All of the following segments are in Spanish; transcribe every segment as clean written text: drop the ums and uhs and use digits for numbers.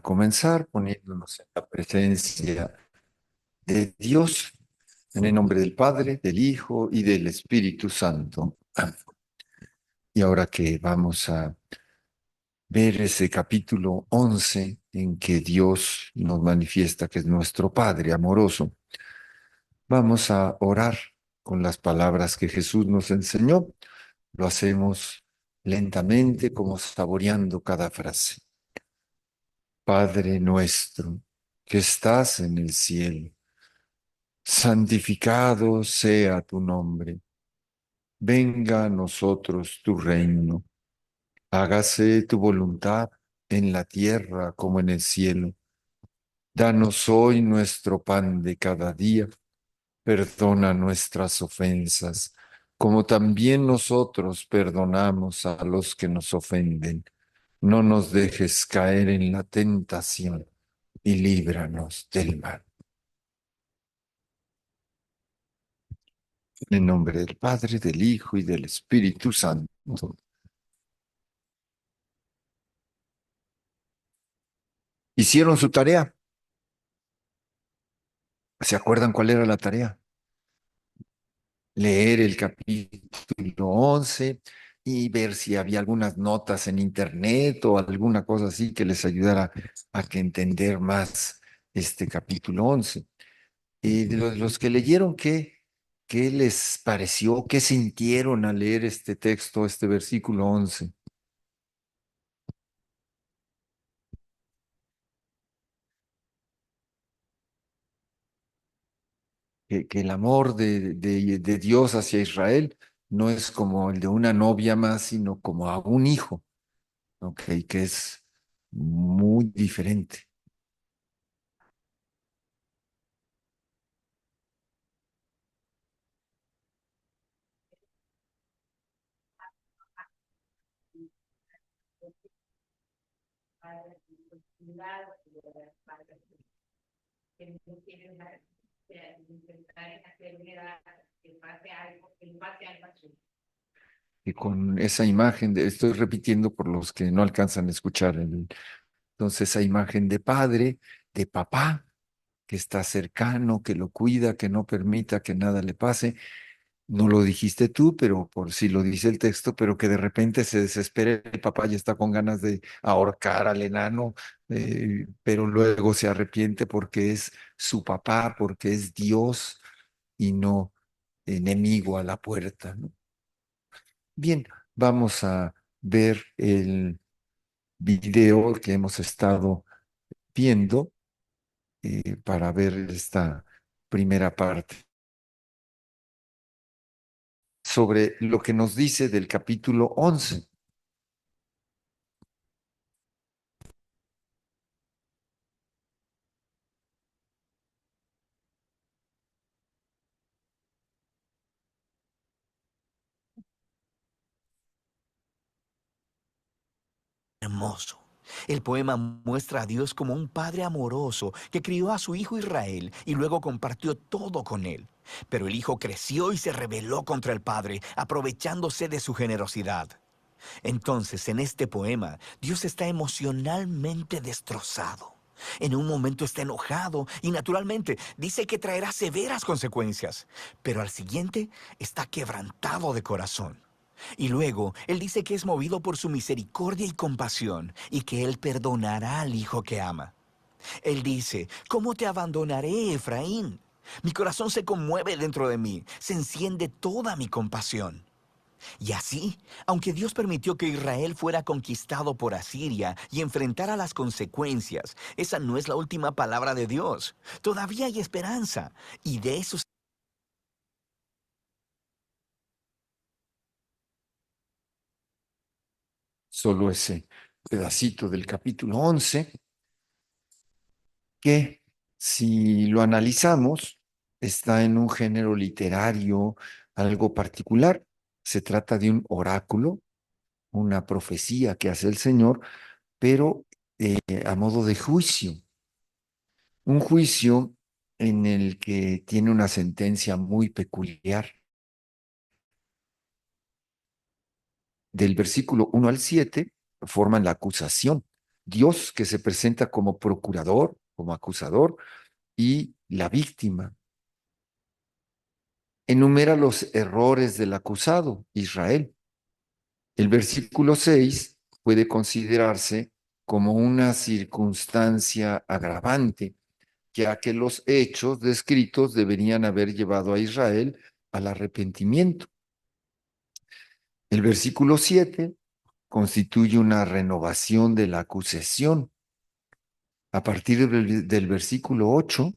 comenzar poniéndonos en la presencia de Dios, en el nombre del Padre, del Hijo y del Espíritu Santo. Y ahora que vamos a ver ese capítulo 11 en que Dios nos manifiesta que es nuestro Padre amoroso, vamos a orar con las palabras que Jesús nos enseñó. Lo hacemos lentamente, como saboreando cada frase. Padre nuestro, que estás en el cielo, santificado sea tu nombre. Venga a nosotros tu reino. Hágase tu voluntad en la tierra como en el cielo. Danos hoy nuestro pan de cada día. Perdona nuestras ofensas, como también nosotros perdonamos a los que nos ofenden. No nos dejes caer en la tentación y líbranos del mal. En el nombre del Padre, del Hijo y del Espíritu Santo. ¿Hicieron su tarea? ¿Se acuerdan cuál era la tarea? Leer el capítulo 11 y ver si había algunas notas en internet o alguna cosa así que les ayudara a que entender más este capítulo 11. Y de los que leyeron, ¿qué les pareció? ¿Qué sintieron al leer este texto, este versículo 11? Que el amor de Dios hacia Israel no es como el de una novia más, sino como a un hijo, ¿ok? Que es muy diferente. Y con esa imagen, estoy repitiendo por los que no alcanzan a escuchar, entonces esa imagen de padre, de papá, que está cercano, que lo cuida, que no permita que nada le pase. No lo dijiste tú, pero por si lo dice el texto, pero que de repente se desespera, el papá ya está con ganas de ahorcar al enano, pero luego se arrepiente porque es su papá, porque es Dios y no enemigo a la puerta, ¿no? Bien, vamos a ver el video que hemos estado viendo para ver esta primera parte sobre lo que nos dice del capítulo 11. Hermoso. El poema muestra a Dios como un padre amoroso que crió a su hijo Israel y luego compartió todo con él. Pero el hijo creció y se rebeló contra el padre, aprovechándose de su generosidad. Entonces, en este poema, Dios está emocionalmente destrozado. En un momento está enojado y naturalmente dice que traerá severas consecuencias, pero al siguiente está quebrantado de corazón. Y luego, Él dice que es movido por su misericordia y compasión y que Él perdonará al hijo que ama. Él dice, ¿cómo te abandonaré, Efraín? Mi corazón se conmueve dentro de mí, se enciende toda mi compasión. Y así, aunque Dios permitió que Israel fuera conquistado por Asiria y enfrentara las consecuencias, esa no es la última palabra de Dios. Todavía hay esperanza. Y de eso Solo ese pedacito del capítulo 11 que si lo analizamos está en un género literario algo particular. Se trata de un oráculo, una profecía que hace el Señor, pero a modo de juicio. Un juicio en el que tiene una sentencia muy peculiar. Del versículo 1 al 7 forman la acusación. Dios que se presenta como procurador, como acusador, y la víctima. Enumera los errores del acusado, Israel. El versículo 6 puede considerarse como una circunstancia agravante, ya que los hechos descritos deberían haber llevado a Israel al arrepentimiento. El versículo 7 constituye una renovación de la acusación. A partir del versículo 8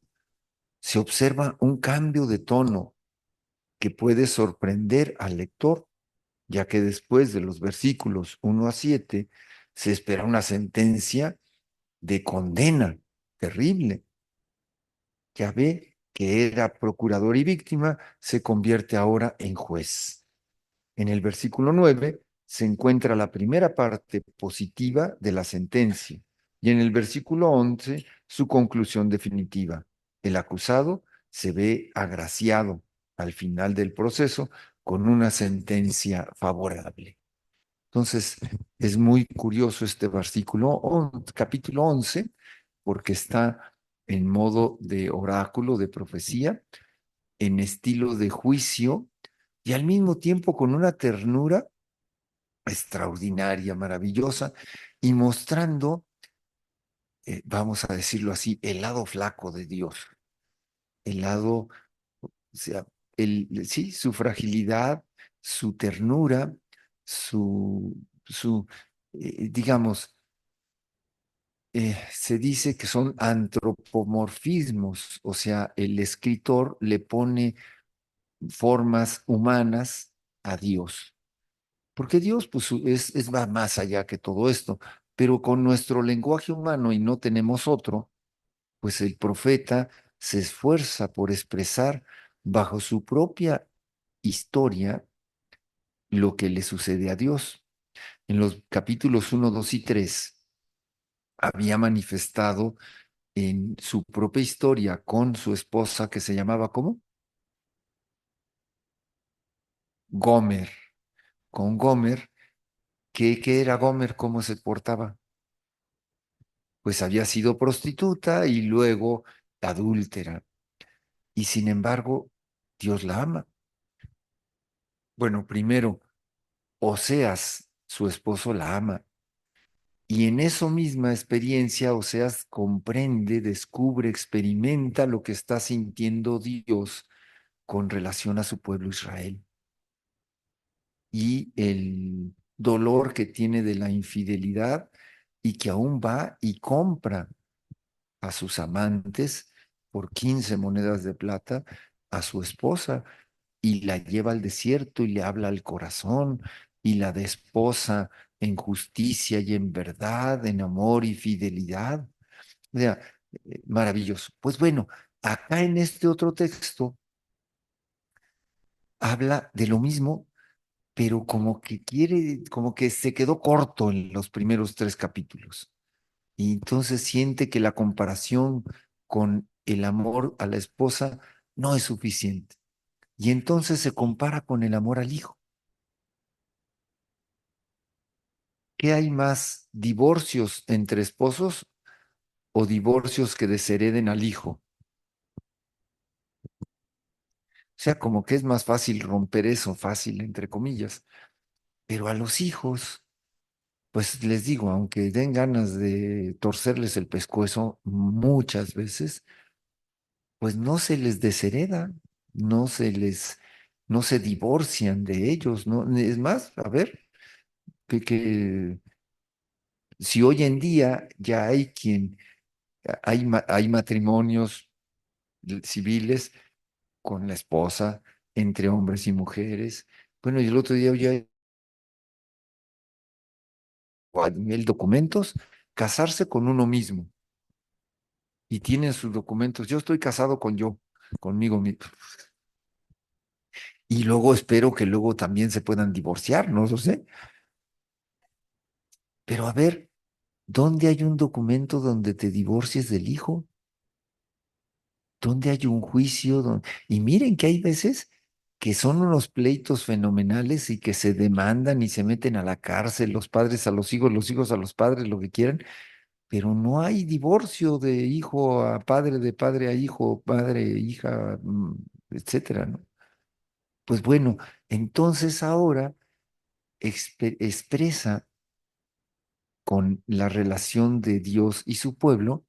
se observa un cambio de tono que puede sorprender al lector, ya que después de los versículos 1 a 7 se espera una sentencia de condena terrible. Yahvé, que era procurador y víctima, se convierte ahora en juez. En el versículo 9 se encuentra la primera parte positiva de la sentencia y en el versículo 11 su conclusión definitiva. El acusado se ve agraciado al final del proceso con una sentencia favorable. Entonces, es muy curioso este capítulo 11, porque está en modo de oráculo, de profecía, en estilo de juicio y al mismo tiempo con una ternura extraordinaria, maravillosa, y mostrando, vamos a decirlo así, el lado flaco de Dios, el lado, o sea, sí, su fragilidad, su ternura, su digamos, se dice que son antropomorfismos, o sea, el escritor le pone formas humanas a Dios. Porque Dios pues, va más allá que todo esto, pero con nuestro lenguaje humano y no tenemos otro, pues el profeta se esfuerza por expresar bajo su propia historia lo que le sucede a Dios. En los capítulos 1, 2 y 3 había manifestado en su propia historia con su esposa que se llamaba ¿cómo? Gomer. Con Gomer, ¿qué era Gomer? ¿Cómo se portaba? Pues había sido prostituta y luego adúltera. Y sin embargo, Dios la ama. Bueno, primero, Oseas, su esposo, la ama. Y en esa misma experiencia, Oseas comprende, descubre, experimenta lo que está sintiendo Dios con relación a su pueblo Israel y el dolor que tiene de la infidelidad y que aún va y compra a sus amantes por 15 monedas de plata a su esposa y la lleva al desierto y le habla al corazón y la desposa en justicia y en verdad, en amor y fidelidad. O sea, maravilloso. Pues bueno, acá en este otro texto habla de lo mismo, pero como que quiere, como que se quedó corto en los primeros 3 capítulos. Y entonces siente que la comparación con el amor a la esposa no es suficiente. Y entonces se compara con el amor al hijo. ¿Qué hay más, divorcios entre esposos o divorcios que deshereden al hijo? O sea, como que es más fácil romper eso, fácil, entre comillas. Pero a los hijos, pues les digo, aunque den ganas de torcerles el pescuezo muchas veces, pues no se les deshereda, no se les, no se divorcian de ellos, ¿no? Es más, a ver, que si hoy en día ya hay hay matrimonios civiles con la esposa, entre hombres y mujeres. Bueno, y el otro día ya a nivel documentos, casarse con uno mismo y tienen sus documentos. Yo estoy casado con yo, conmigo mismo. Y luego espero que luego también se puedan divorciar, no lo sé. Pero a ver, ¿dónde hay un documento donde te divorcies del hijo? ¿Dónde hay un juicio? Y miren que hay veces que son unos pleitos fenomenales y que se demandan y se meten a la cárcel, los padres a los hijos a los padres, lo que quieran, pero no hay divorcio de hijo a padre, de padre a hijo, padre, hija, etcétera, ¿no? Pues bueno, entonces ahora expresa con la relación de Dios y su pueblo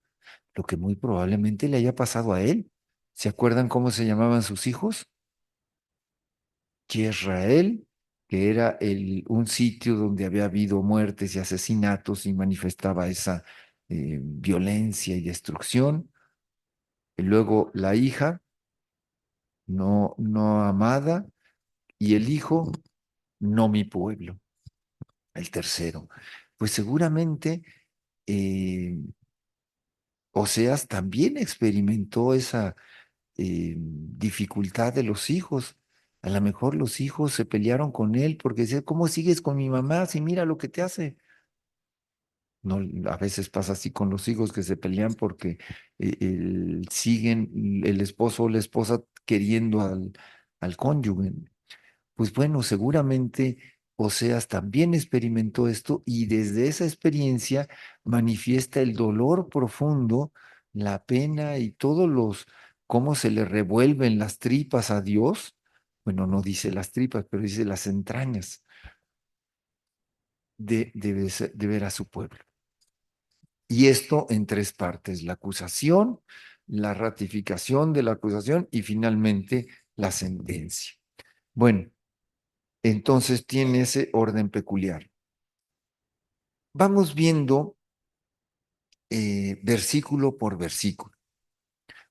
lo que muy probablemente le haya pasado a él. ¿Se acuerdan cómo se llamaban sus hijos? Israel, que era un sitio donde había habido muertes y asesinatos y manifestaba esa violencia y destrucción. Y luego la hija, no amada, y el hijo, no mi pueblo, el tercero. Pues seguramente Oseas también experimentó esa dificultad de los hijos. A lo mejor los hijos se pelearon con él porque decían, ¿cómo sigues con mi mamá si mira lo que te hace? No, a veces pasa así con los hijos que se pelean porque siguen el esposo o la esposa queriendo al cónyuge. Pues bueno, seguramente Oseas también experimentó esto y desde esa experiencia manifiesta el dolor profundo, la pena y todos cómo se le revuelven las tripas a Dios. Bueno, no dice las tripas, pero dice las entrañas de ver a su pueblo. Y esto en tres partes: la acusación, la ratificación de la acusación y finalmente la sentencia. Bueno, entonces tiene ese orden peculiar. Vamos viendo versículo por versículo.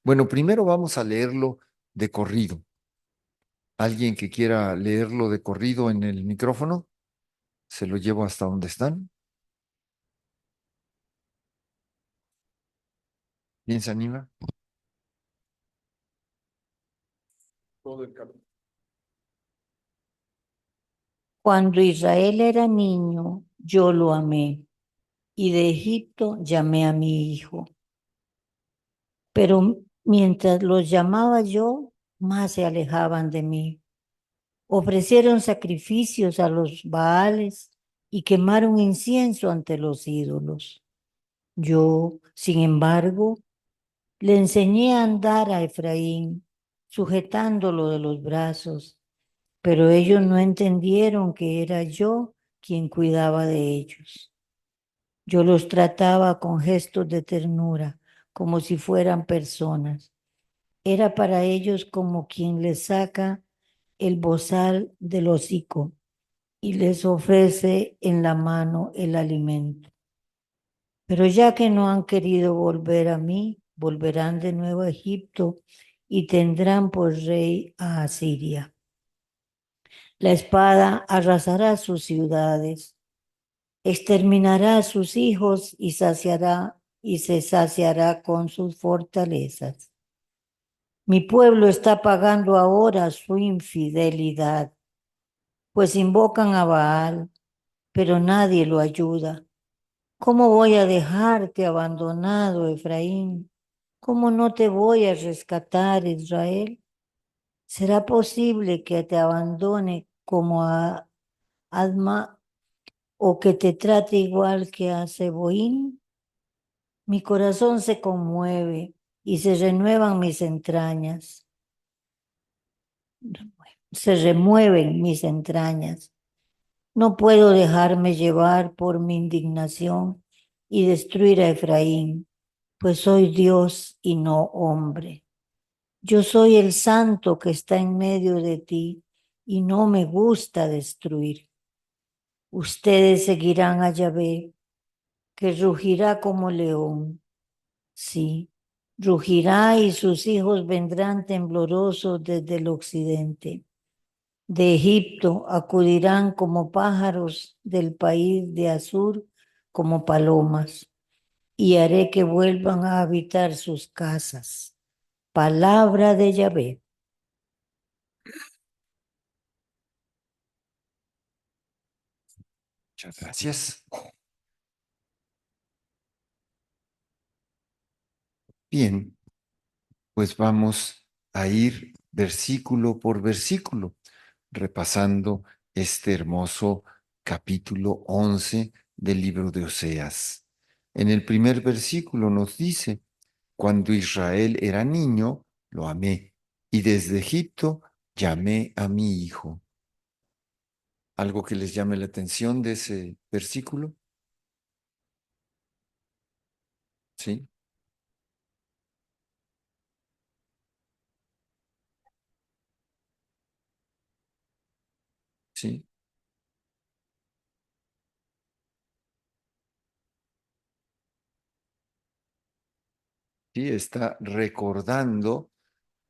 Bueno, primero vamos a leerlo de corrido. ¿Alguien que quiera leerlo de corrido en el micrófono? Se lo llevo hasta donde están. ¿Quién se anima? Todo el capítulo. Cuando Israel era niño, yo lo amé, y de Egipto llamé a mi hijo. Pero mientras los llamaba yo, más se alejaban de mí. Ofrecieron sacrificios a los Baales y quemaron incienso ante los ídolos. Yo, sin embargo, le enseñé a andar a Efraín, sujetándolo de los brazos, pero ellos no entendieron que era yo quien cuidaba de ellos. Yo los trataba con gestos de ternura, como si fueran personas. Era para ellos como quien les saca el bozal del hocico y les ofrece en la mano el alimento. Pero ya que no han querido volver a mí, volverán de nuevo a Egipto y tendrán por rey a Asiria. La espada arrasará sus ciudades, exterminará a sus hijos y se saciará con sus fortalezas. Mi pueblo está pagando ahora su infidelidad, pues invocan a Baal, pero nadie lo ayuda. ¿Cómo voy a dejarte abandonado, Efraín? ¿Cómo no te voy a rescatar, Israel? ¿Será posible que te abandone como a Adma o que te trate igual que a Zeboín? Mi corazón se conmueve y se renuevan mis entrañas. Se remueven mis entrañas. No puedo dejarme llevar por mi indignación y destruir a Efraín, pues soy Dios y no hombre. Yo soy el santo que está en medio de ti y no me gusta destruir. Ustedes seguirán a Yahvé, que rugirá como león. Sí, rugirá y sus hijos vendrán temblorosos desde el occidente. De Egipto acudirán como pájaros, del país de Asur como palomas, y haré que vuelvan a habitar sus casas. Palabra de Yahvé. Muchas gracias. Bien, pues vamos a ir versículo por versículo, repasando este hermoso capítulo 11 del libro de Oseas. En el primer versículo nos dice, cuando Israel era niño, lo amé, y desde Egipto llamé a mi hijo. ¿Algo que les llame la atención de ese versículo? Sí, sí, sí, está recordando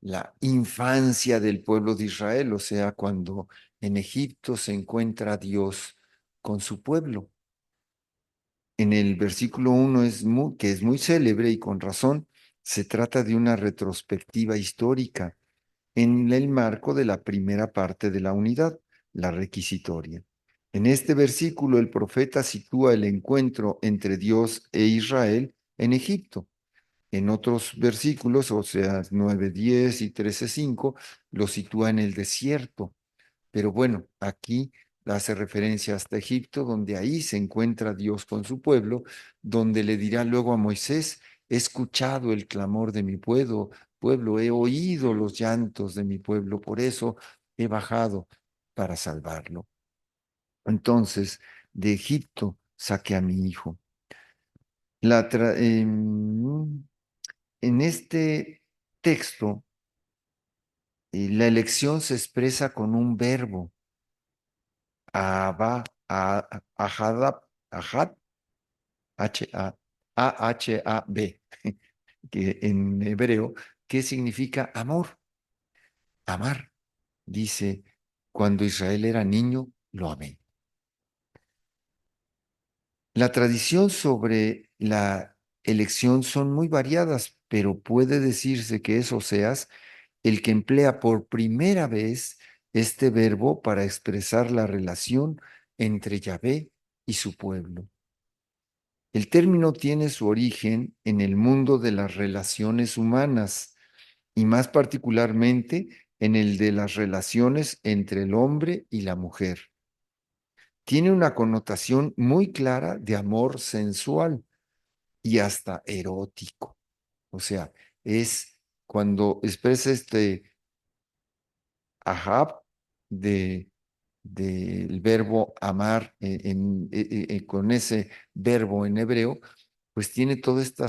la infancia del pueblo de Israel, o sea, cuando en Egipto se encuentra Dios con su pueblo. En el versículo 1 que es muy célebre y con razón, se trata de una retrospectiva histórica en el marco de la primera parte de la unidad, la requisitoria. En este versículo el profeta sitúa el encuentro entre Dios e Israel en Egipto. En otros versículos, o sea, 9:10 y 13:5, lo sitúa en el desierto. Pero bueno, aquí hace referencia hasta Egipto, donde ahí se encuentra Dios con su pueblo, donde le dirá luego a Moisés, he escuchado el clamor de mi pueblo, he oído los llantos de mi pueblo, por eso he bajado para salvarlo. Entonces, de Egipto saqué a mi hijo. La en este texto, la elección se expresa con un verbo, Abba, Ahadab, Ahad, Ahab, que en hebreo, que significa amor, amar. Dice, cuando Israel era niño, lo amé. La tradición sobre la elección son muy variadas, pero puede decirse que es Oseas el que emplea por primera vez este verbo para expresar la relación entre Yahvé y su pueblo. El término tiene su origen en el mundo de las relaciones humanas y más particularmente en el de las relaciones entre el hombre y la mujer. Tiene una connotación muy clara de amor sensual y hasta erótico. O sea, es cuando expresa este ahab de, del verbo amar con ese verbo en hebreo, pues tiene toda esta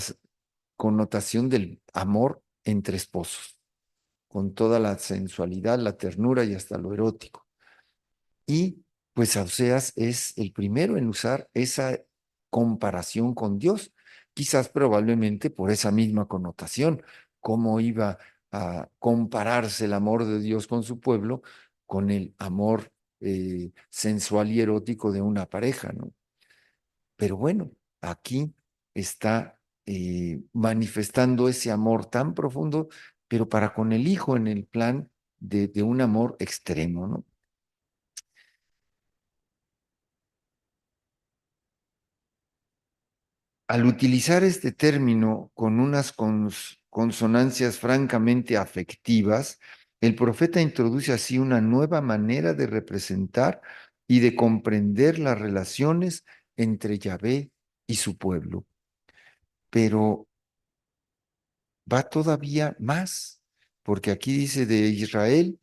connotación del amor entre esposos, con toda la sensualidad, la ternura y hasta lo erótico. Y pues Oseas es el primero en usar esa comparación con Dios, quizás probablemente por esa misma connotación, cómo iba a compararse el amor de Dios con su pueblo con el amor sensual y erótico de una pareja, ¿no? Pero bueno, aquí está manifestando ese amor tan profundo, pero para con el hijo en el plan de un amor extremo, ¿no? Al utilizar este término con unas consonancias francamente afectivas, el profeta introduce así una nueva manera de representar y de comprender las relaciones entre Yahvé y su pueblo. Pero va todavía más, porque aquí dice de Israel,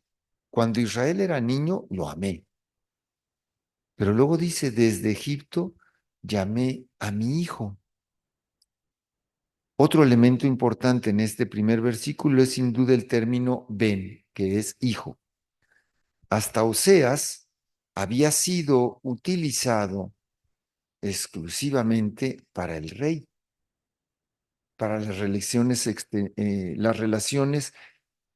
cuando Israel era niño, lo amé. Pero luego dice, desde Egipto llamé a mi hijo. Otro elemento importante en este primer versículo es sin duda el término ben, que es hijo. Hasta Oseas había sido utilizado exclusivamente para el rey, para las relaciones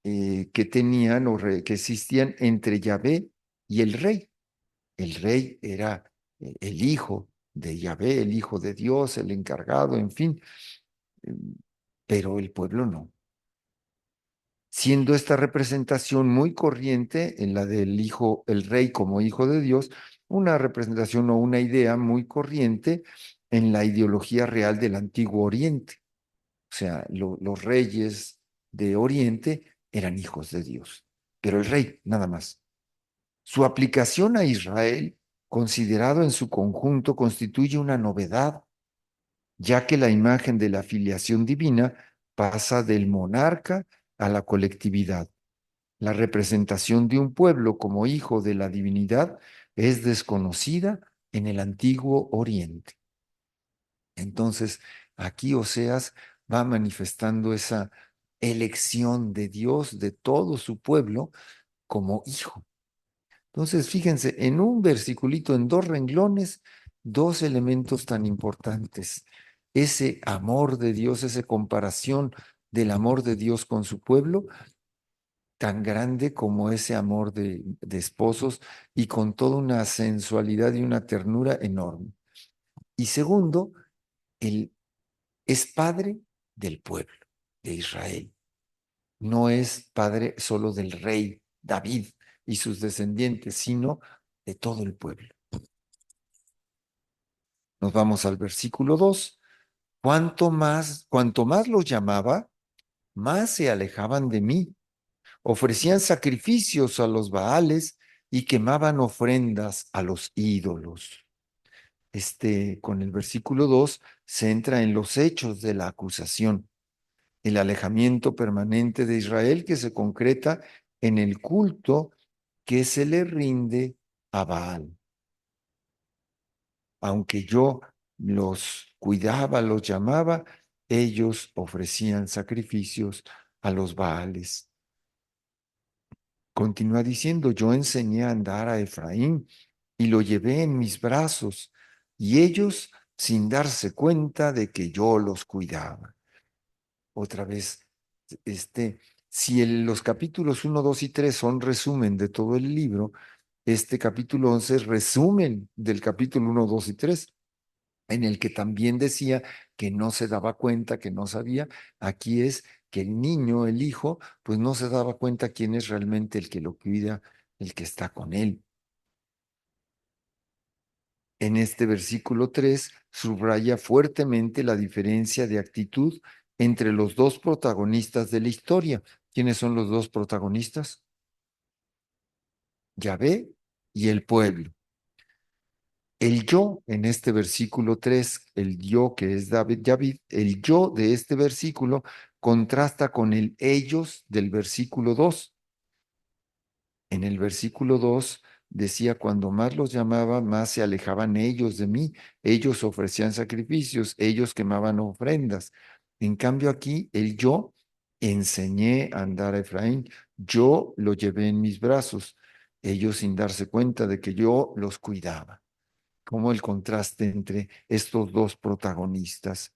que tenían que existían entre Yahvé y el rey. El rey era el hijo de Yahvé, el hijo de Dios, el encargado, en fin, eh, pero el pueblo no. Siendo esta representación muy corriente en la del hijo, el rey como hijo de Dios, una representación o una idea muy corriente en la ideología real del antiguo Oriente. O sea, los reyes de Oriente eran hijos de Dios, pero el rey nada más. Su aplicación a Israel, considerado en su conjunto, constituye una novedad ya que la imagen de la filiación divina pasa del monarca a la colectividad. La representación de un pueblo como hijo de la divinidad es desconocida en el antiguo Oriente. Entonces, aquí Oseas va manifestando esa elección de Dios de todo su pueblo como hijo. Entonces, fíjense, en un versiculito, en 2 renglones, 2 elementos tan importantes. Ese amor de Dios, esa comparación del amor de Dios con su pueblo, tan grande como ese amor de esposos y con toda una sensualidad y una ternura enorme. Y segundo, él es padre del pueblo, de Israel. No es padre solo del rey David y sus descendientes, sino de todo el pueblo. Nos vamos al versículo 2. Cuanto más los llamaba, más se alejaban de mí. Ofrecían sacrificios a los Baales y quemaban ofrendas a los ídolos. Con el versículo 2 se entra en los hechos de la acusación, el alejamiento permanente de Israel que se concreta en el culto que se le rinde a Baal. Aunque yo los cuidaba, los llamaba, ellos ofrecían sacrificios a los Baales. Continúa diciendo, yo enseñé a andar a Efraín y lo llevé en mis brazos, y ellos sin darse cuenta de que yo los cuidaba. Otra vez, si los capítulos 1, 2 y 3 son resumen de todo el libro, este capítulo 11 es resumen del capítulo 1, 2 y 3, en el que también decía que no se daba cuenta, que no sabía. Aquí es que el niño, el hijo, pues no se daba cuenta quién es realmente el que lo cuida, el que está con él. En este versículo 3 subraya fuertemente la diferencia de actitud entre los dos protagonistas de la historia. ¿Quiénes son los dos protagonistas? Yahvé y el pueblo. El yo en este versículo 3, el yo que es David, el yo de este versículo contrasta con el ellos del versículo 2. En el versículo 2 decía, cuando más los llamaba, más se alejaban ellos de mí. Ellos ofrecían sacrificios, ellos quemaban ofrendas. En cambio aquí, el yo enseñé a andar a Efraín, yo lo llevé en mis brazos, ellos sin darse cuenta de que yo los cuidaba. Como el contraste entre estos dos protagonistas.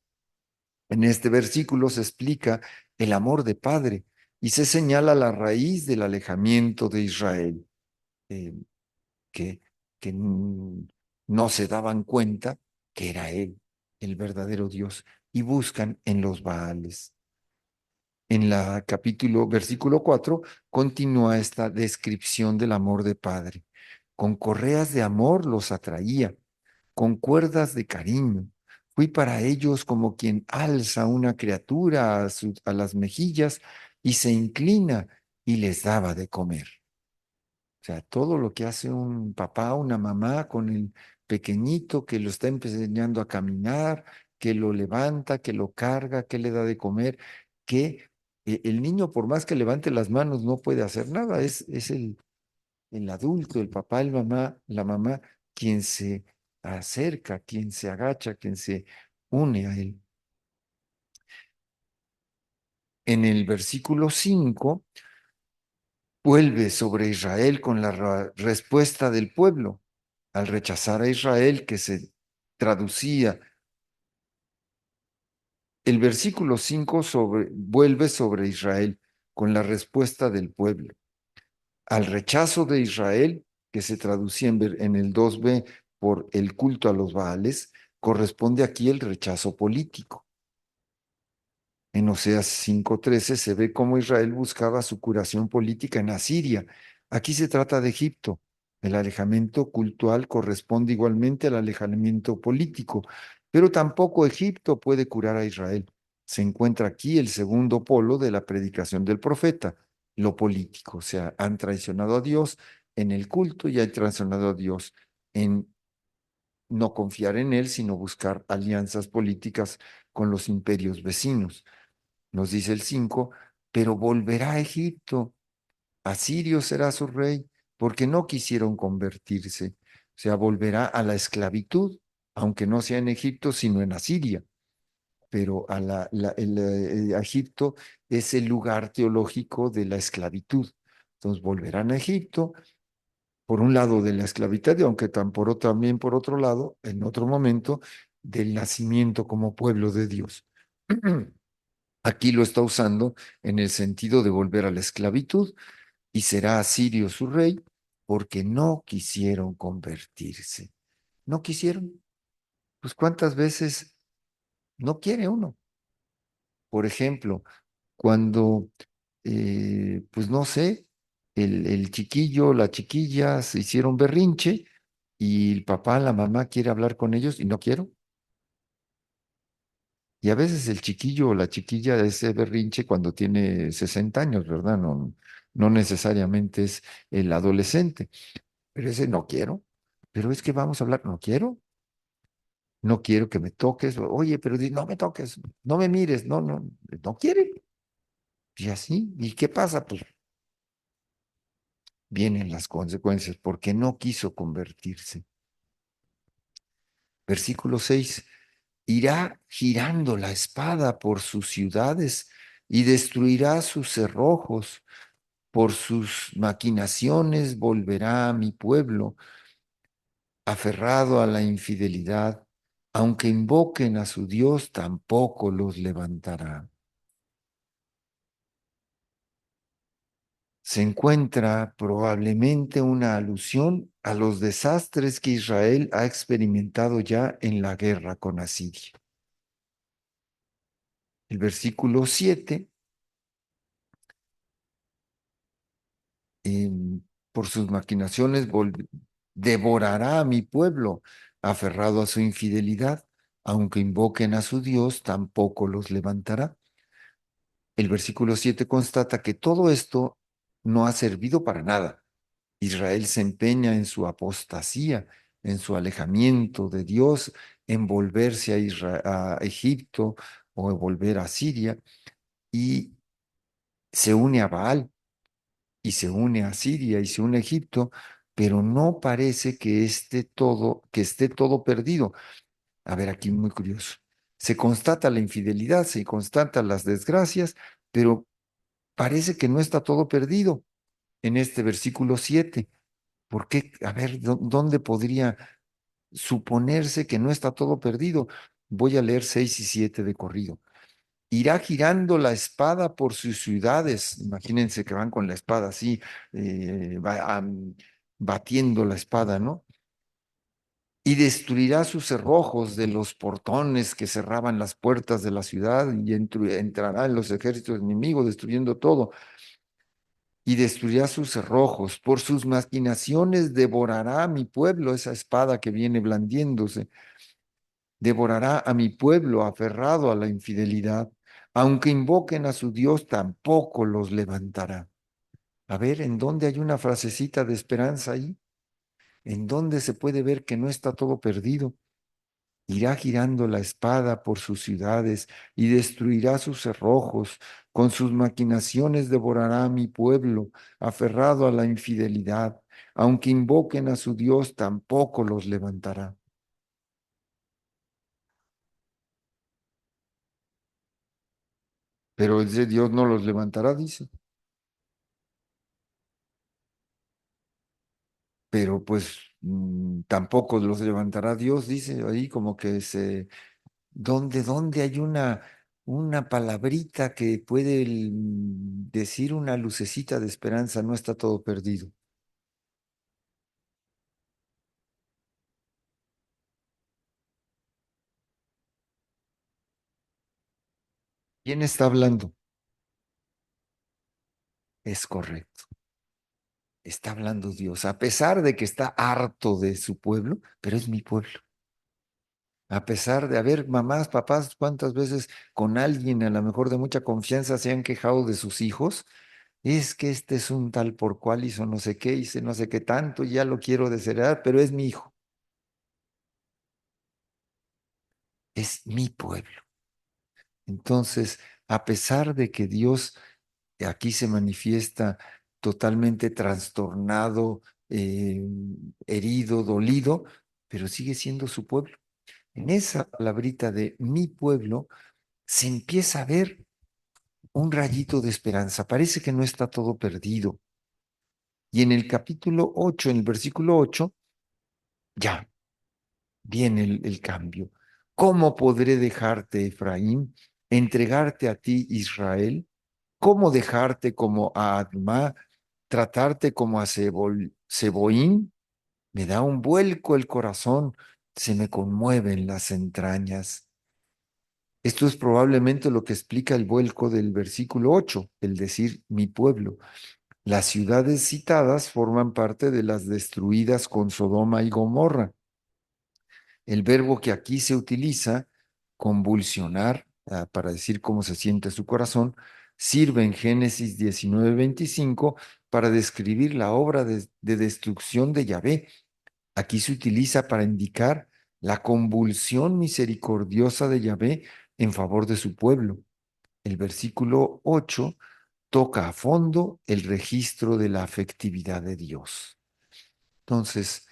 En este versículo se explica el amor de padre y se señala la raíz del alejamiento de Israel, eh, que, que no se daban cuenta que era Él, el verdadero Dios, y buscan en los Baales. En la versículo 4, continúa esta descripción del amor de padre. Con correas de amor los atraía, con cuerdas de cariño. Fui para ellos como quien alza una criatura a las mejillas y se inclina y les daba de comer. O sea, todo lo que hace un papá, una mamá con el pequeñito que lo está enseñando a caminar, que lo levanta, que lo carga, que le da de comer, que el niño por más que levante las manos no puede hacer nada, es el adulto, el papá, la mamá, quien se acerca, quien se agacha, quien se une a él. En el versículo 5 vuelve sobre Israel con la respuesta del pueblo al rechazar a Israel, que se traducía. El versículo 5 vuelve sobre Israel con la respuesta del pueblo. Al rechazo de Israel, que se traducía en el 2b por el culto a los Baales, corresponde aquí el rechazo político. En Oseas 5:13 se ve cómo Israel buscaba su curación política en Asiria. Aquí se trata de Egipto. El alejamiento cultural corresponde igualmente al alejamiento político, pero tampoco Egipto puede curar a Israel. Se encuentra aquí el segundo polo de la predicación del profeta, lo político. O sea, han traicionado a Dios en el culto y han traicionado a Dios en no confiar en él, sino buscar alianzas políticas con los imperios vecinos. Nos dice el 5, pero volverá a Egipto. Asirio será su rey, porque no quisieron convertirse. O sea, volverá a la esclavitud, aunque no sea en Egipto, sino en Asiria. Pero a Egipto es el lugar teológico de la esclavitud. Entonces volverán a Egipto, por un lado de la esclavitud, y aunque también por otro lado, en otro momento, del nacimiento como pueblo de Dios. Aquí lo está usando en el sentido de volver a la esclavitud, y será Asirio su rey, porque no quisieron convertirse. No quisieron. Pues cuántas veces no quiere uno. Por ejemplo, cuando, pues no sé, el chiquillo, la chiquilla se hicieron berrinche y el papá, la mamá quiere hablar con ellos y no quiero. Y a veces el chiquillo o la chiquilla ese berrinche cuando tiene 60 años, ¿verdad? No, no necesariamente es el adolescente, pero ese no quiero. Pero es que vamos a hablar, no quiero. No quiero que me toques. Oye, pero no me toques, no me mires, no, no, no quiere. Y así, ¿y qué pasa? Pues vienen las consecuencias porque no quiso convertirse. Versículo 6, irá girando la espada por sus ciudades y destruirá sus cerrojos. Por sus maquinaciones volverá a mi pueblo, aferrado a la infidelidad. Aunque invoquen a su Dios, tampoco los levantará. Se encuentra probablemente una alusión a los desastres que Israel ha experimentado ya en la guerra con Asiria. El versículo 7, por sus maquinaciones devorará a mi pueblo, aferrado a su infidelidad, aunque invoquen a su Dios, tampoco los levantará. El versículo 7 constata que todo esto no ha servido para nada. Israel se empeña en su apostasía, en su alejamiento de Dios, en volverse a Egipto o volver a Siria y se une a Baal y se une a Siria y se une a Egipto, pero no parece que esté todo perdido. A ver, aquí muy curioso. Se constata la infidelidad, se constatan las desgracias, pero parece que no está todo perdido en este versículo 7. ¿Por qué? A ver, ¿dónde podría suponerse que no está todo perdido? Voy a leer 6 y 7 de corrido. Irá girando la espada por sus ciudades. Imagínense que van con la espada así, batiendo la espada, ¿no? Y destruirá sus cerrojos de los portones que cerraban las puertas de la ciudad y entrará en los ejércitos enemigos, destruyendo todo. Y destruirá sus cerrojos. Por sus maquinaciones devorará a mi pueblo, esa espada que viene blandiéndose. Devorará a mi pueblo aferrado a la infidelidad. Aunque invoquen a su Dios, tampoco los levantará. A ver, ¿en dónde hay una frasecita de esperanza ahí? ¿En dónde se puede ver que no está todo perdido? Irá girando la espada por sus ciudades y destruirá sus cerrojos. Con sus maquinaciones devorará a mi pueblo, aferrado a la infidelidad. Aunque invoquen a su Dios, tampoco los levantará. Pero ese Dios no los levantará, dice. Pero pues tampoco los levantará Dios, dice ahí como que ¿dónde hay una palabrita que puede decir una lucecita de esperanza? No está todo perdido. ¿Quién está hablando? Es correcto. Está hablando Dios, a pesar de que está harto de su pueblo, pero es mi pueblo. A pesar de haber mamás, papás, cuántas veces con alguien a lo mejor de mucha confianza se han quejado de sus hijos, es que este es un tal por cual hizo no sé qué, hice no sé qué tanto, ya lo quiero desheredar, pero es mi hijo. es mi pueblo. Entonces, a pesar de que Dios aquí se manifiesta totalmente trastornado, herido, dolido, pero sigue siendo su pueblo. En esa palabrita de mi pueblo se empieza a ver un rayito de esperanza. Parece que no está todo perdido. Y en el capítulo 8, en el versículo 8, ya viene el cambio. ¿Cómo podré dejarte, Efraín, entregarte a ti, Israel? ¿Cómo dejarte como a Adma, tratarte como a Seboín? Me da un vuelco el corazón, se me conmueven las entrañas. Esto es probablemente lo que explica el vuelco del versículo 8, el decir mi pueblo. Las ciudades citadas forman parte de las destruidas con Sodoma y Gomorra. El verbo que aquí se utiliza, convulsionar, para decir cómo se siente su corazón, sirve en Génesis 19:25 para describir la obra de destrucción de Yahvé. Aquí se utiliza para indicar la convulsión misericordiosa de Yahvé en favor de su pueblo. El versículo 8 toca a fondo el registro de la afectividad de Dios. Entonces,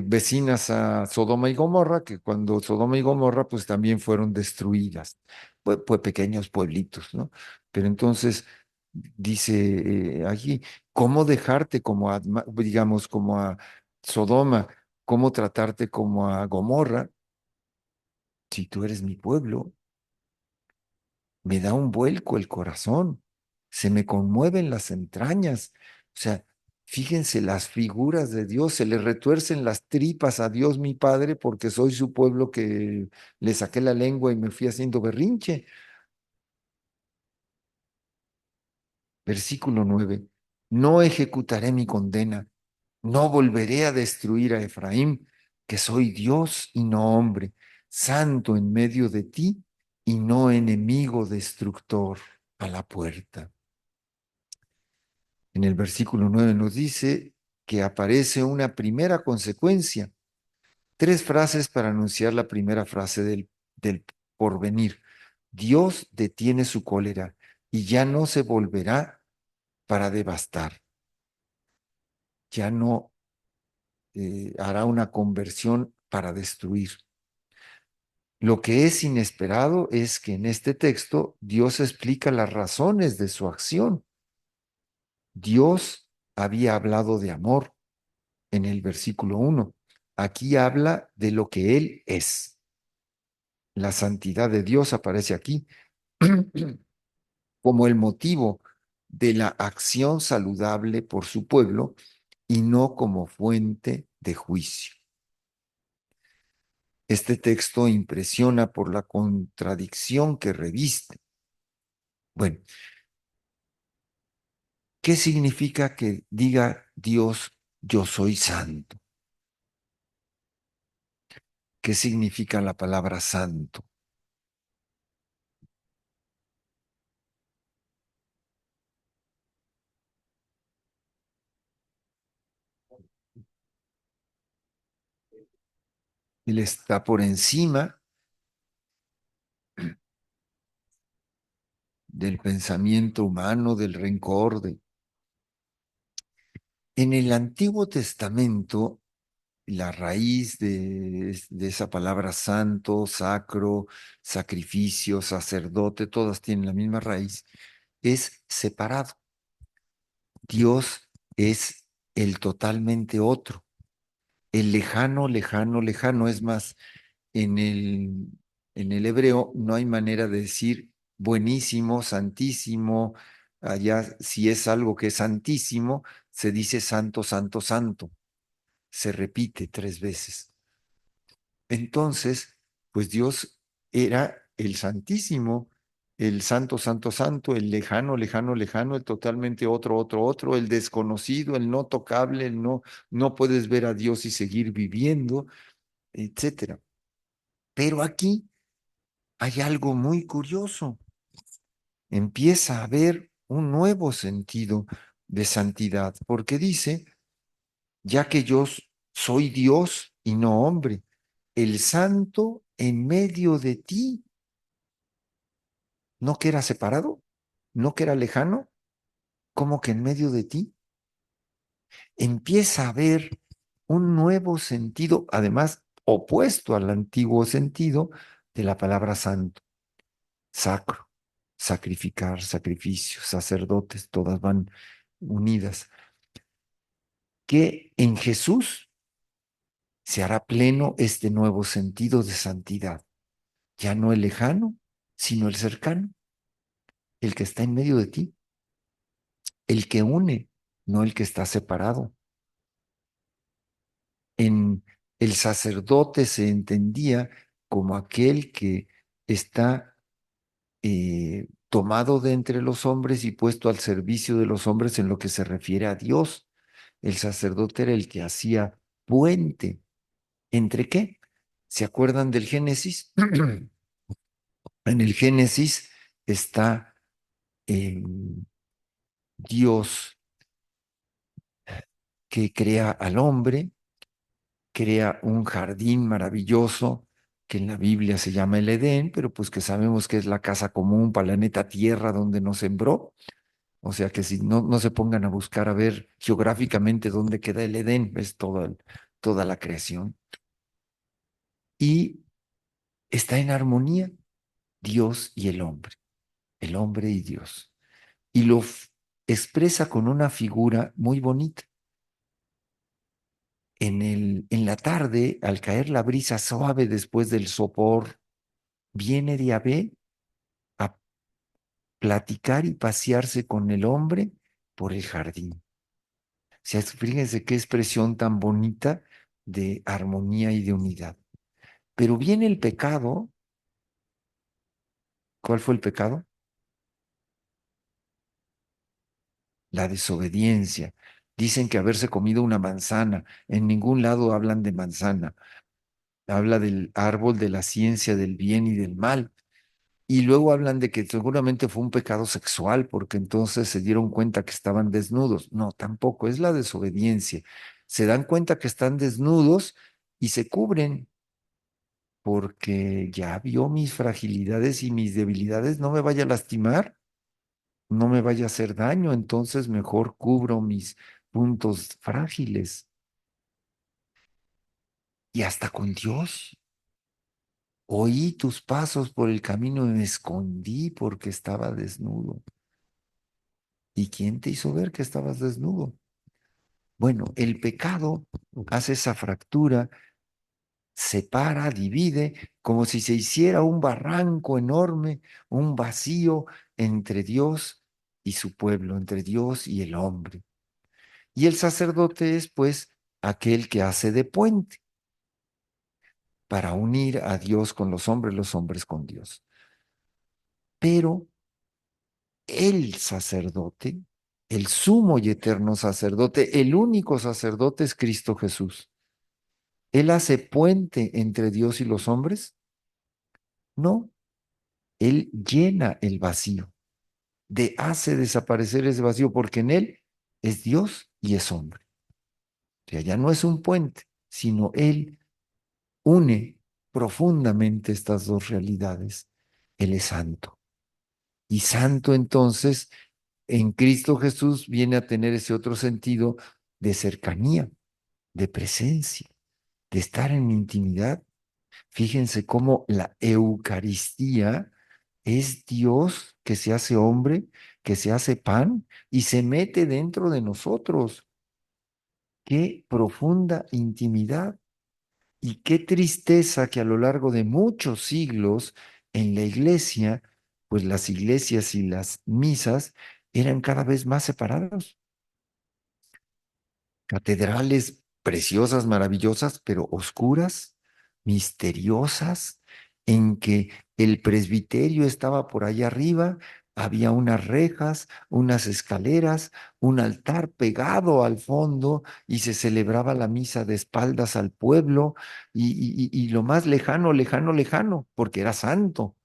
vecinas a Sodoma y Gomorra, que cuando Sodoma y Gomorra pues también fueron destruidas, pues pequeños pueblitos, ¿no? Pero entonces dice allí, ¿cómo dejarte como a, digamos, como a Sodoma, cómo tratarte como a Gomorra, si tú eres mi pueblo? Me da un vuelco el corazón, se me conmueven las entrañas. O sea, fíjense las figuras de Dios, se le retuercen las tripas a Dios mi Padre porque soy su pueblo que le saqué la lengua y me fui haciendo berrinche. Versículo 9. No ejecutaré mi condena, no volveré a destruir a Efraín, que soy Dios y no hombre, santo en medio de ti y no enemigo destructor a la puerta. En el versículo 9 nos dice que aparece una primera consecuencia. Tres frases para anunciar la primera frase del porvenir. Dios detiene su cólera y ya no se volverá para devastar. Ya no hará una conversión para destruir. Lo que es inesperado es que en este texto Dios explica las razones de su acción. Dios había hablado de amor en el versículo 1. Aquí habla de lo que Él es. La santidad de Dios aparece aquí como el motivo de la acción saludable por su pueblo y no como fuente de juicio. Este texto impresiona por la contradicción que reviste. Bueno, ¿qué significa que diga Dios, yo soy santo? ¿Qué significa la palabra santo? Él está por encima del pensamiento humano, del rencor. En el Antiguo Testamento, la raíz de esa palabra santo, sacro, sacrificio, sacerdote, todas tienen la misma raíz, es separado. Dios es el totalmente otro, el lejano, lejano, lejano. Es más, en el hebreo no hay manera de decir buenísimo, santísimo. Allá, si es algo que es santísimo, se dice santo, santo, santo. Se repite tres veces. Entonces, pues Dios era el Santísimo, el Santo, Santo, Santo, el lejano, lejano, lejano, el totalmente otro, otro, otro, el desconocido, el no tocable, el no puedes ver a Dios y seguir viviendo, etcétera. Pero aquí hay algo muy curioso. Empieza a haber un nuevo sentido de santidad, porque dice, ya que yo soy Dios y no hombre, el santo en medio de ti, ¿no que era separado? ¿No que era lejano? ¿Cómo que en medio de ti? Empieza a haber un nuevo sentido, además opuesto al antiguo sentido de la palabra santo, sacro, sacrificar, sacrificios, sacerdotes, todas van unidas, que en Jesús se hará pleno este nuevo sentido de santidad, ya no el lejano, sino el cercano, el que está en medio de ti, el que une, no el que está separado. En el sacerdote se entendía como aquel que está tomado de entre los hombres y puesto al servicio de los hombres en lo que se refiere a Dios. El sacerdote era el que hacía puente. ¿Entre qué? ¿Se acuerdan del Génesis? En el Génesis está eh, Dios que crea al hombre, crea un jardín maravilloso que en la Biblia se llama el Edén, pero pues que sabemos que es la casa común, planeta Tierra donde nos sembró. O sea que si no se pongan a buscar a ver geográficamente dónde queda el Edén, es toda la creación. Y está en armonía Dios y el hombre y Dios. Y expresa con una figura muy bonita. En la tarde, al caer la brisa suave después del sopor, viene Yahvé a platicar y pasearse con el hombre por el jardín. O sea, fíjense qué expresión tan bonita de armonía y de unidad. Pero viene el pecado. ¿Cuál fue el pecado? La desobediencia. Dicen que haberse comido una manzana. En ningún lado hablan de manzana. Habla del árbol de la ciencia del bien y del mal. Y luego hablan de que seguramente fue un pecado sexual, porque entonces se dieron cuenta que estaban desnudos. No, tampoco, es la desobediencia. Se dan cuenta que están desnudos y se cubren, porque ya vio mis fragilidades y mis debilidades, no me vaya a lastimar, no me vaya a hacer daño, entonces mejor cubro mis puntos frágiles. Y hasta con Dios. Oí tus pasos por el camino y me escondí porque estaba desnudo. ¿Y quién te hizo ver que estabas desnudo? Bueno, el pecado hace esa fractura, separa, divide, como si se hiciera un barranco enorme, un vacío entre Dios y su pueblo, entre Dios y el hombre. Y el sacerdote es, pues, aquel que hace de puente para unir a Dios con los hombres con Dios. Pero el sacerdote, el sumo y eterno sacerdote, el único sacerdote es Cristo Jesús. ¿Él hace puente entre Dios y los hombres? No, Él llena el vacío, hace desaparecer ese vacío, porque en Él es Dios y es hombre. O sea, ya no es un puente, sino Él une profundamente estas dos realidades. Él es santo. Y santo entonces en Cristo Jesús viene a tener ese otro sentido de cercanía, de presencia, de estar en intimidad. Fíjense cómo la Eucaristía es Dios que se hace hombre, que se hace pan y se mete dentro de nosotros. Qué profunda intimidad y qué tristeza que a lo largo de muchos siglos en la iglesia, pues las iglesias y las misas eran cada vez más separados. Catedrales preciosas, maravillosas, pero oscuras, misteriosas, en que el presbiterio estaba por allá arriba, había unas rejas, unas escaleras, un altar pegado al fondo y se celebraba la misa de espaldas al pueblo y lo más lejano, lejano, lejano, porque era santo.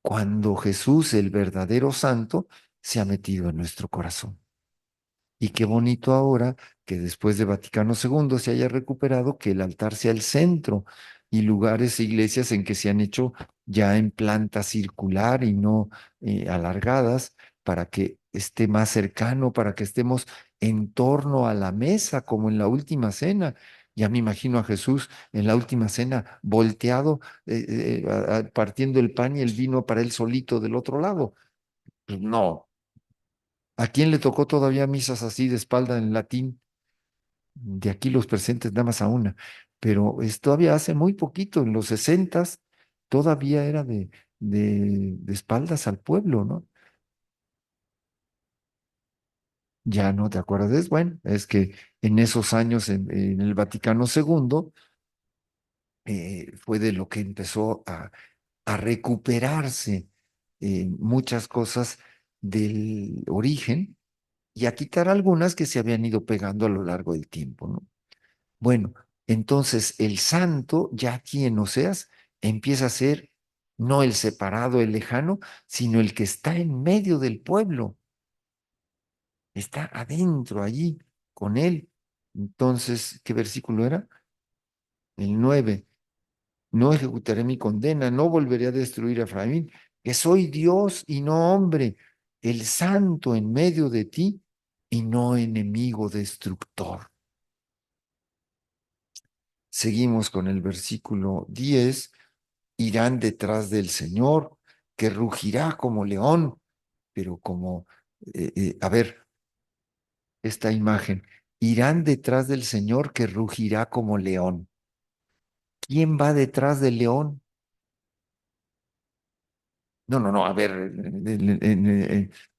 Cuando Jesús, el verdadero santo, se ha metido en nuestro corazón. Y qué bonito ahora que después de Vaticano II se haya recuperado, que el altar sea el centro y lugares e iglesias en que se han hecho ya en planta circular y no alargadas, para que esté más cercano, para que estemos en torno a la mesa, como en la última cena. Ya me imagino a Jesús en la última cena volteado, partiendo el pan y el vino para él solito del otro lado. Pues no. ¿A quién le tocó todavía misas así de espalda en latín? De aquí los presentes nada más a una. Pero es todavía hace muy poquito, en los sesentas, todavía era de espaldas al pueblo, ¿no? Ya no te acuerdas. Bueno, es que en esos años en el Vaticano II fue de lo que empezó a recuperarse muchas cosas del origen y a quitar algunas que se habían ido pegando a lo largo del tiempo, ¿no? Bueno, entonces el santo, ya aquí en Oseas, empieza a ser no el separado, el lejano, sino el que está en medio del pueblo, está adentro allí con él. Entonces, ¿qué versículo era? El 9. No ejecutaré mi condena, no volveré a destruir a Efraín, que soy Dios y no hombre, el santo en medio de ti y no enemigo destructor. Seguimos con el versículo 10. Irán detrás del Señor, que rugirá como león, pero como, a ver, esta imagen, irán detrás del Señor que rugirá como león. ¿Quién va detrás del león? No, no, no, a ver,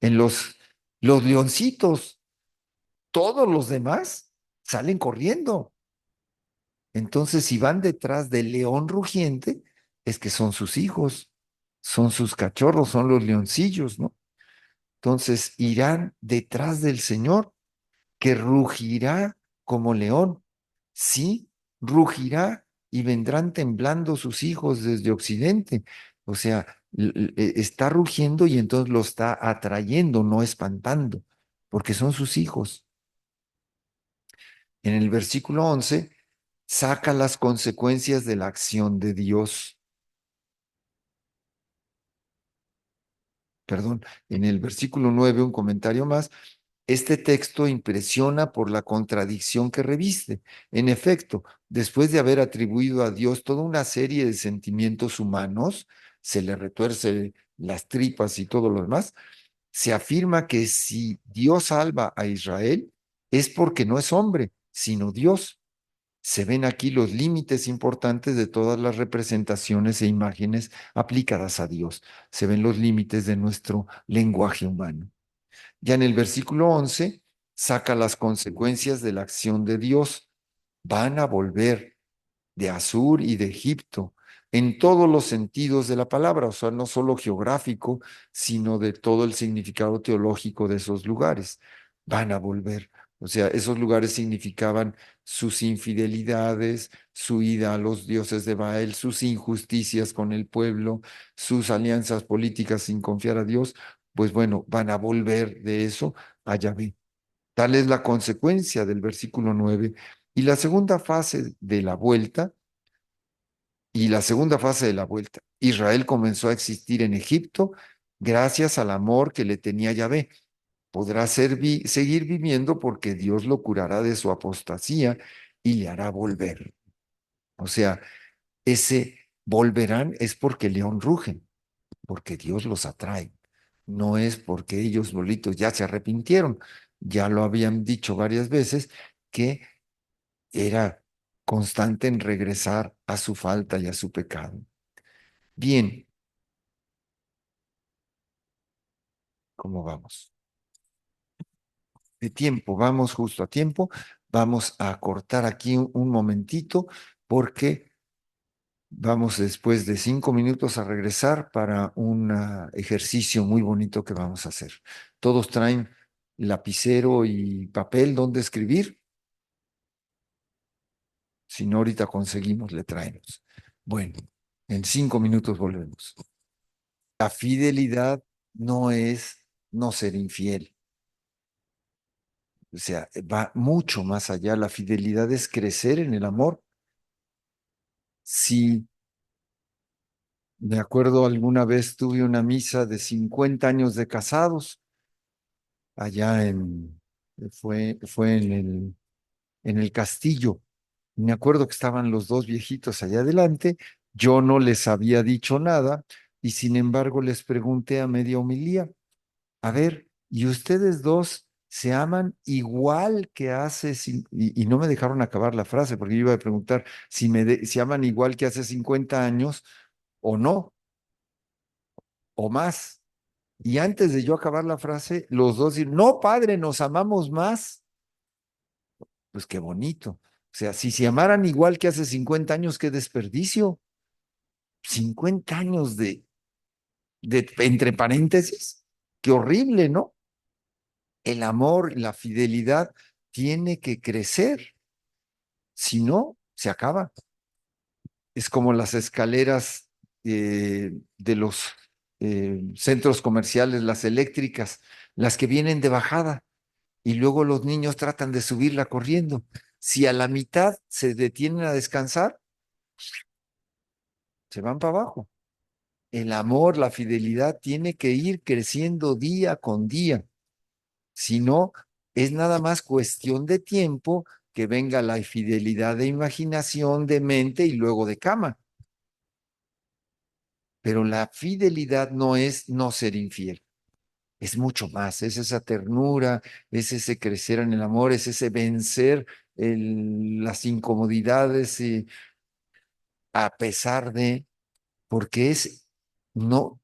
en los leoncitos, todos los demás salen corriendo. Entonces, si van detrás del león rugiente, es que son sus hijos, son sus cachorros, son los leoncillos, ¿no? Entonces, irán detrás del Señor, que rugirá como león. Sí, rugirá y vendrán temblando sus hijos desde occidente. O sea, está rugiendo y entonces lo está atrayendo, no espantando, porque son sus hijos. En el versículo 11 saca las consecuencias de la acción de Dios. Perdón, en el versículo 9 un comentario más. Este texto impresiona por la contradicción que reviste. En efecto, después de haber atribuido a Dios toda una serie de sentimientos humanos, se le retuerce las tripas y todo lo demás, se afirma que si Dios salva a Israel es porque no es hombre, sino Dios. Se ven aquí los límites importantes de todas las representaciones e imágenes aplicadas a Dios. Se ven los límites de nuestro lenguaje humano. Ya en el versículo 11 saca las consecuencias de la acción de Dios. Van a volver de Asur y de Egipto en todos los sentidos de la palabra, o sea, no solo geográfico, sino de todo el significado teológico de esos lugares. Van a volver. O sea, esos lugares significaban sus infidelidades, su ida a los dioses de Baal, sus injusticias con el pueblo, sus alianzas políticas sin confiar a Dios. Pues bueno, van a volver de eso a Yahvé. Tal es la consecuencia del versículo 9. Y la segunda fase de la vuelta, Israel comenzó a existir en Egipto gracias al amor que le tenía Yahvé. Podrá seguir viviendo porque Dios lo curará de su apostasía y le hará volver. O sea, ese volverán es porque león ruge, porque Dios los atrae. No es porque ellos solitos ya se arrepintieron. Ya lo habían dicho varias veces que era constante en regresar a su falta y a su pecado. Bien, ¿cómo vamos? De tiempo, vamos justo a tiempo. Vamos a cortar aquí un momentito porque vamos después de 5 minutos a regresar para un ejercicio muy bonito que vamos a hacer. ¿Todos traen lapicero y papel donde escribir? Si no, ahorita conseguimos, le traemos. Bueno, en 5 minutos volvemos. La fidelidad no es no ser infiel. O sea, va mucho más allá. La fidelidad es crecer en el amor. Si me acuerdo alguna vez tuve una misa de 50 años de casados allá fue en el castillo. Me acuerdo que estaban los dos viejitos allá adelante. Yo no les había dicho nada y sin embargo les pregunté a media homilía, a ver, ¿y ustedes dos se aman igual que y no me dejaron acabar la frase porque yo iba a preguntar si aman igual que hace 50 años o no, o más. Y antes de yo acabar la frase, los dos dicen, no, padre, nos amamos más. Pues qué bonito. O sea, si se amaran igual que hace 50 años, qué desperdicio. 50 años entre paréntesis, qué horrible, ¿no? El amor, la fidelidad tiene que crecer, si no, se acaba. Es como las escaleras de los centros comerciales, las eléctricas, las que vienen de bajada y luego los niños tratan de subirla corriendo. Si a la mitad se detienen a descansar, se van para abajo. El amor, la fidelidad tiene que ir creciendo día con día. Si no, es nada más cuestión de tiempo que venga la infidelidad de imaginación, de mente y luego de cama. Pero la fidelidad no es no ser infiel, es mucho más, es esa ternura, es ese crecer en el amor, es ese vencer las incomodidades a pesar de, porque no,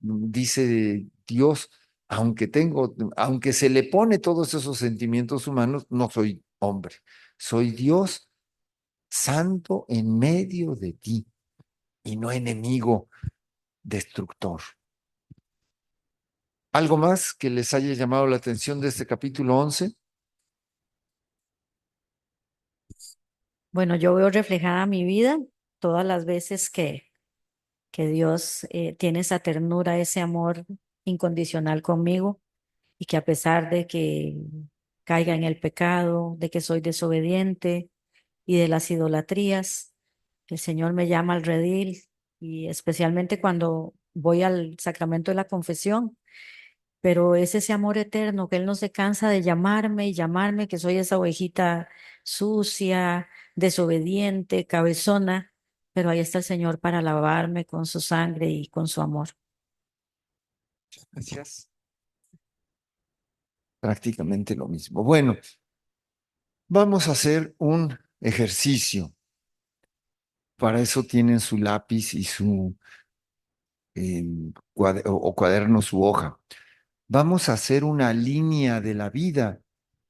dice Dios, aunque se le pone todos esos sentimientos humanos, no soy hombre, soy Dios santo en medio de ti y no enemigo destructor. ¿Algo más que les haya llamado la atención de este capítulo 11? Bueno, yo veo reflejada mi vida todas las veces que Dios tiene esa ternura, ese amor incondicional conmigo y que a pesar de que caiga en el pecado, de que soy desobediente y de las idolatrías, el Señor me llama al redil y especialmente cuando voy al sacramento de la confesión, pero es ese amor eterno que Él no se cansa de llamarme y llamarme, que soy esa ovejita sucia, desobediente, cabezona, pero ahí está el Señor para lavarme con su sangre y con su amor. Gracias. Prácticamente lo mismo. Bueno, vamos a hacer un ejercicio. Para eso tienen su lápiz y su o cuaderno, su hoja. Vamos a hacer una línea de la vida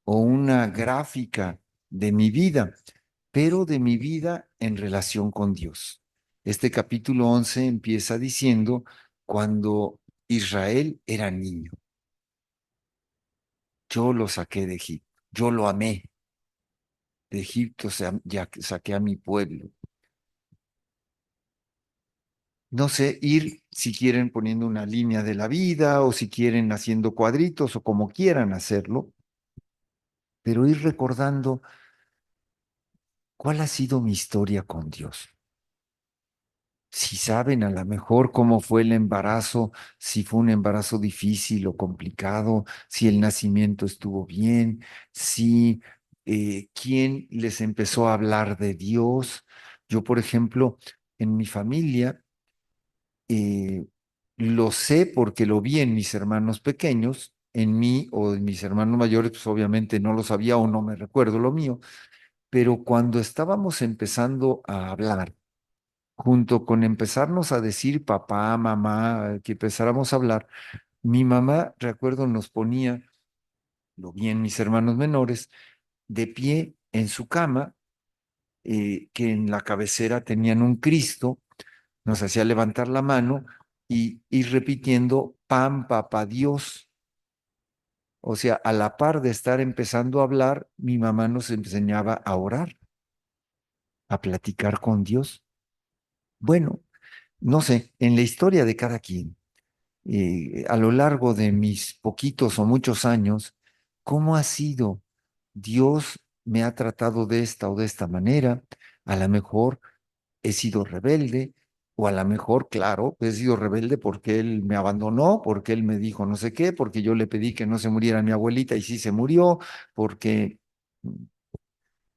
o una gráfica de mi vida, pero de mi vida en relación con Dios. Este capítulo 11 empieza diciendo cuando Israel era niño. Yo lo saqué de Egipto, yo lo amé. De Egipto ya saqué a mi pueblo. No sé, ir si quieren poniendo una línea de la vida o si quieren haciendo cuadritos o como quieran hacerlo, pero ir recordando cuál ha sido mi historia con Dios. Si saben a lo mejor cómo fue el embarazo, si fue un embarazo difícil o complicado, si el nacimiento estuvo bien, si quién les empezó a hablar de Dios. Yo, por ejemplo, en mi familia, eh, lo sé porque lo vi en mis hermanos pequeños, en mí o en mis hermanos mayores, pues obviamente no lo sabía o no me recuerdo lo mío, pero cuando estábamos empezando a hablar, junto con empezarnos a decir papá, mamá, que empezáramos a hablar, mi mamá, recuerdo, nos ponía, lo vi en mis hermanos menores, de pie en su cama, que en la cabecera tenían un Cristo, nos hacía levantar la mano y ir repitiendo, Pam, papá Dios. O sea, a la par de estar empezando a hablar, mi mamá nos enseñaba a orar, a platicar con Dios. Bueno, no sé, en la historia de cada quien, a lo largo de mis poquitos o muchos años, ¿cómo ha sido Dios me ha tratado de esta o de esta manera, a lo mejor he sido rebelde, o a lo mejor, claro, he sido rebelde porque él me abandonó, porque él me dijo no sé qué, porque yo le pedí que no se muriera mi abuelita y sí se murió, porque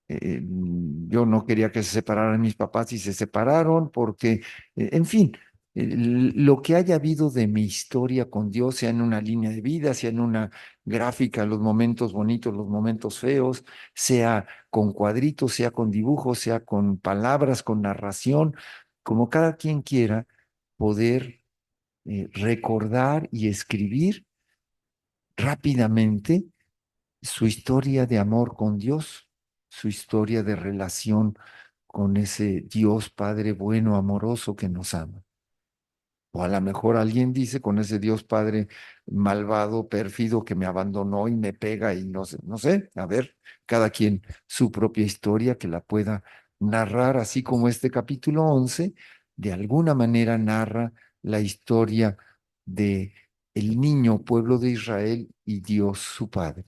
yo no quería que se separaran mis papás y se separaron, porque, en fin, lo que haya habido de mi historia con Dios, sea en una línea de vida, sea en una gráfica, los momentos bonitos, los momentos feos, sea con cuadritos, sea con dibujos, sea con palabras, con narración, como cada quien quiera poder recordar y escribir rápidamente su historia de amor con Dios, su historia de relación con ese Dios Padre bueno, amoroso que nos ama. O a lo mejor alguien dice con ese Dios Padre malvado, pérfido, que me abandonó y me pega y no sé, no sé, a ver, cada quien su propia historia que la pueda narrar, así como este capítulo 11 de alguna manera narra la historia de el niño pueblo de Israel y Dios su Padre.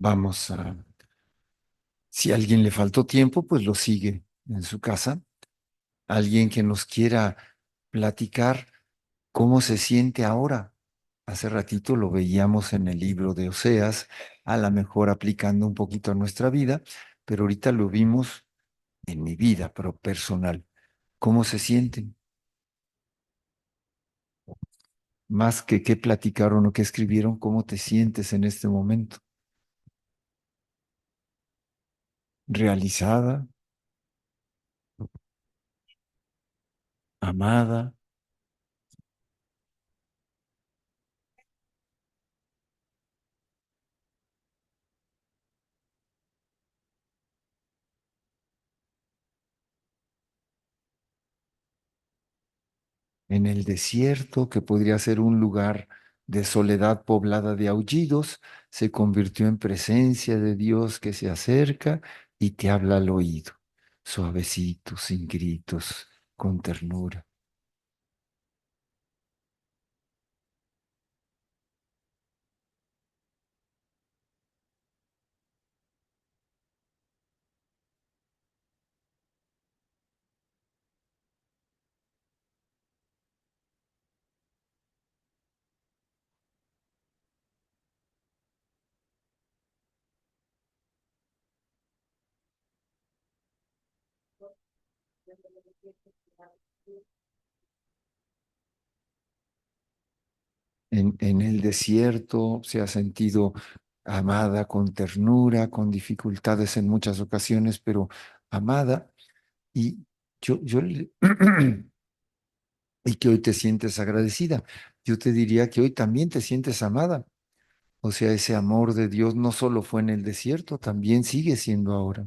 Vamos a, si a alguien le faltó tiempo, pues lo sigue en su casa. Alguien que nos quiera platicar cómo se siente ahora. Hace ratito lo veíamos en el libro de Oseas, a lo mejor aplicando un poquito a nuestra vida, pero ahorita lo vimos en mi vida, pero personal. ¿Cómo se sienten? Más que qué platicaron o qué escribieron, ¿cómo te sientes en este momento? ¿Realizada? ¿Amada? En el desierto, que podría ser un lugar de soledad poblada de aullidos, se convirtió en presencia de Dios que se acerca y te habla al oído, suavecito, sin gritos, con ternura. En el desierto se ha sentido amada con ternura, con dificultades en muchas ocasiones, pero amada. Y y que hoy te sientes agradecida. Yo te diría que hoy también te sientes amada. O sea, ese amor de Dios no solo fue en el desierto, también sigue siendo ahora.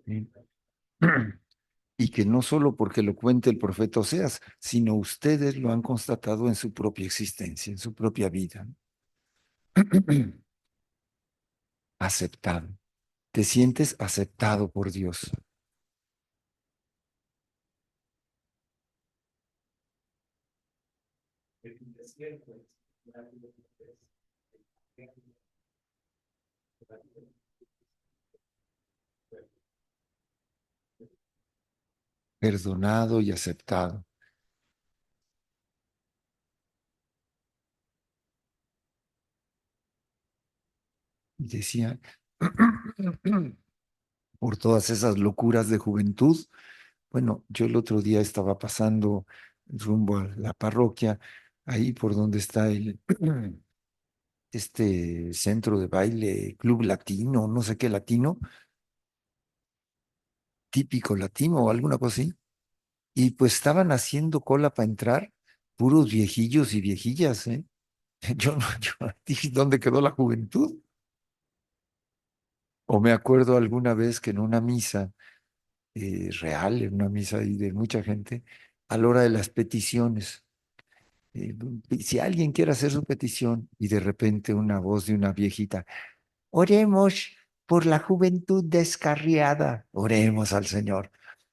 ¿Sí? Y que no solo porque lo cuente el profeta Oseas, sino ustedes lo han constatado en su propia existencia, en su propia vida. Aceptado. Te sientes aceptado por Dios. Perdonado y aceptado. Y decía, por todas esas locuras de juventud. Bueno, yo el otro día estaba pasando rumbo a la parroquia, ahí por donde está este centro de baile, club latino, no sé qué latino, típico latino o alguna cosa así. Y pues estaban haciendo cola para entrar, puros viejillos y viejillas, ¿eh? Yo, yo dije, ¿dónde quedó la juventud? O me acuerdo alguna vez que en una misa real, en una misa ahí de mucha gente, a la hora de las peticiones, eh, si alguien quiere hacer su petición y de repente una voz de una viejita, oremos por la juventud descarriada, oremos al Señor.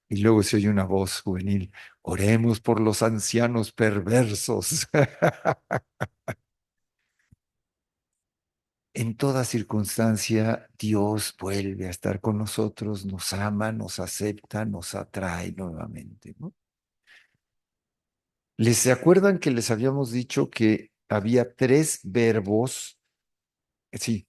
Y luego se oye una voz juvenil, oremos por los ancianos perversos. En toda circunstancia, Dios vuelve a estar con nosotros, nos ama, nos acepta, nos atrae nuevamente, ¿no? ¿Les se acuerdan que les habíamos dicho que había tres verbos? Sí,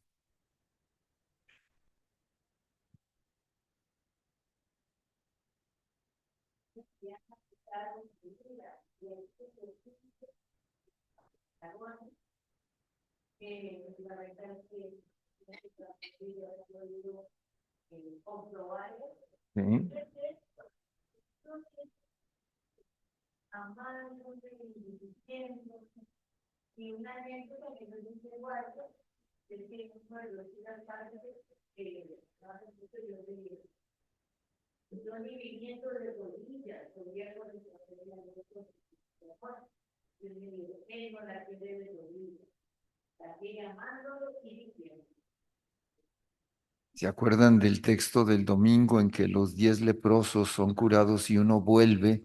Sí. ¿Se acuerdan del texto del domingo en que los 10 leprosos son curados y uno vuelve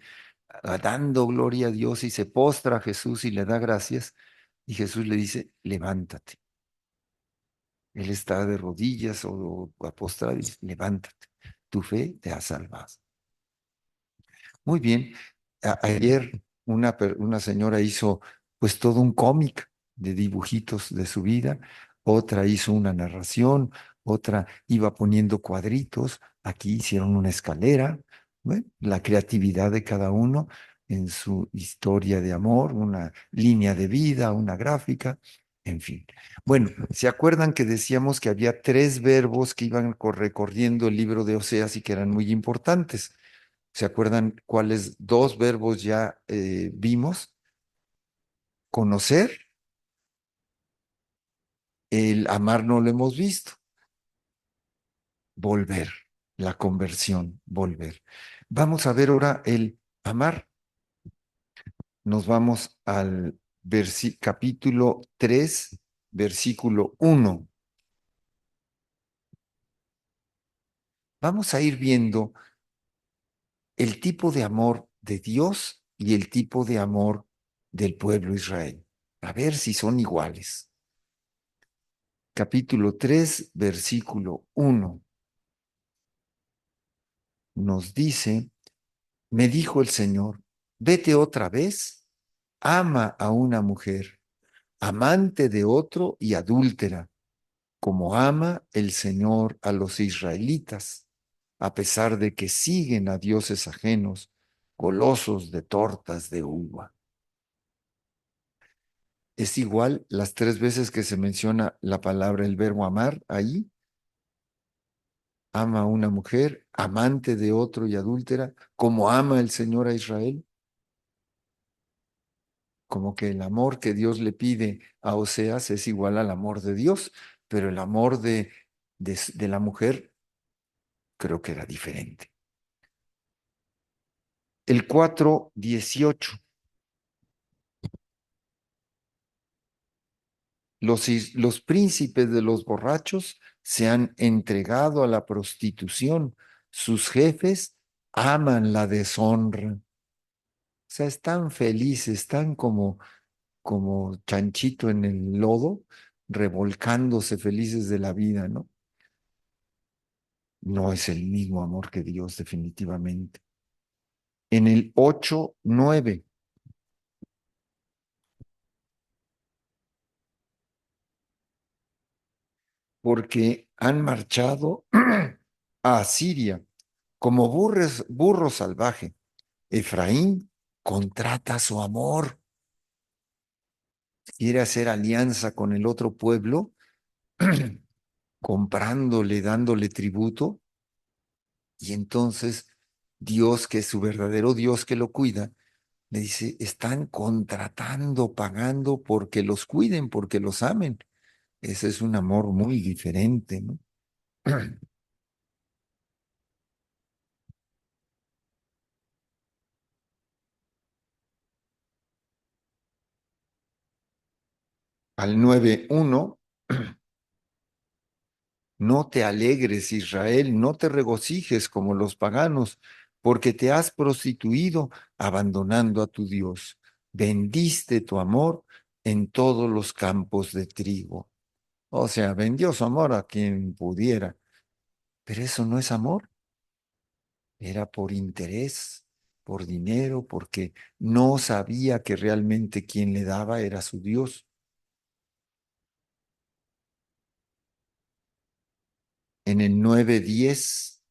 dando gloria a Dios y se postra a Jesús y le da gracias? Y Jesús le dice, levántate. Él está de rodillas o postrado y dice, levántate. Tu fe te ha salvado. Muy bien. Ayer una señora hizo pues todo un cómic de dibujitos de su vida, otra hizo una narración, otra iba poniendo cuadritos, aquí hicieron una escalera, bueno, la creatividad de cada uno en su historia de amor, una línea de vida, una gráfica, en fin. Bueno, ¿se acuerdan que decíamos que había 3 verbos que iban recorriendo el libro de Oseas y que eran muy importantes? ¿Se acuerdan cuáles 2 verbos ya vimos? Conocer, el amar no lo hemos visto. Volver, la conversión, volver. Vamos a ver ahora el amar. Nos vamos al capítulo 3, versículo 1. Vamos a ir viendo el tipo de amor de Dios y el tipo de amor del pueblo Israel. A ver si son iguales. Capítulo 3, versículo 1, nos dice, me dijo el Señor, vete otra vez, ama a una mujer, amante de otro y adúltera, como ama el Señor a los israelitas, a pesar de que siguen a dioses ajenos, golosos de tortas de uva. Es igual las 3 veces que se menciona la palabra, el verbo amar ahí, ama a una mujer, amante de otro y adúltera, como ama el Señor a Israel, como que el amor que Dios le pide a Oseas es igual al amor de Dios, pero el amor de la mujer creo que era diferente. El 4:18, los príncipes de los borrachos se han entregado a la prostitución, sus jefes aman la deshonra. O sea, están felices, están como chanchito en el lodo, revolcándose felices de la vida, ¿no? No es el mismo amor que Dios, definitivamente. En el 8:9, porque han marchado a Asiria como burro salvaje. Efraín contrata su amor, quiere hacer alianza con el otro pueblo, comprándole, dándole tributo, y entonces Dios, que es su verdadero Dios que lo cuida, le dice, están contratando, pagando porque los cuiden, porque los amen. Ese es un amor muy diferente, ¿no? Al 9:1, no te alegres, Israel, no te regocijes como los paganos, porque te has prostituido abandonando a tu Dios. Vendiste tu amor en todos los campos de trigo. O sea, vendió su amor a quien pudiera, pero eso no es amor, era por interés, por dinero, porque no sabía que realmente quien le daba era su Dios. En el 9:10,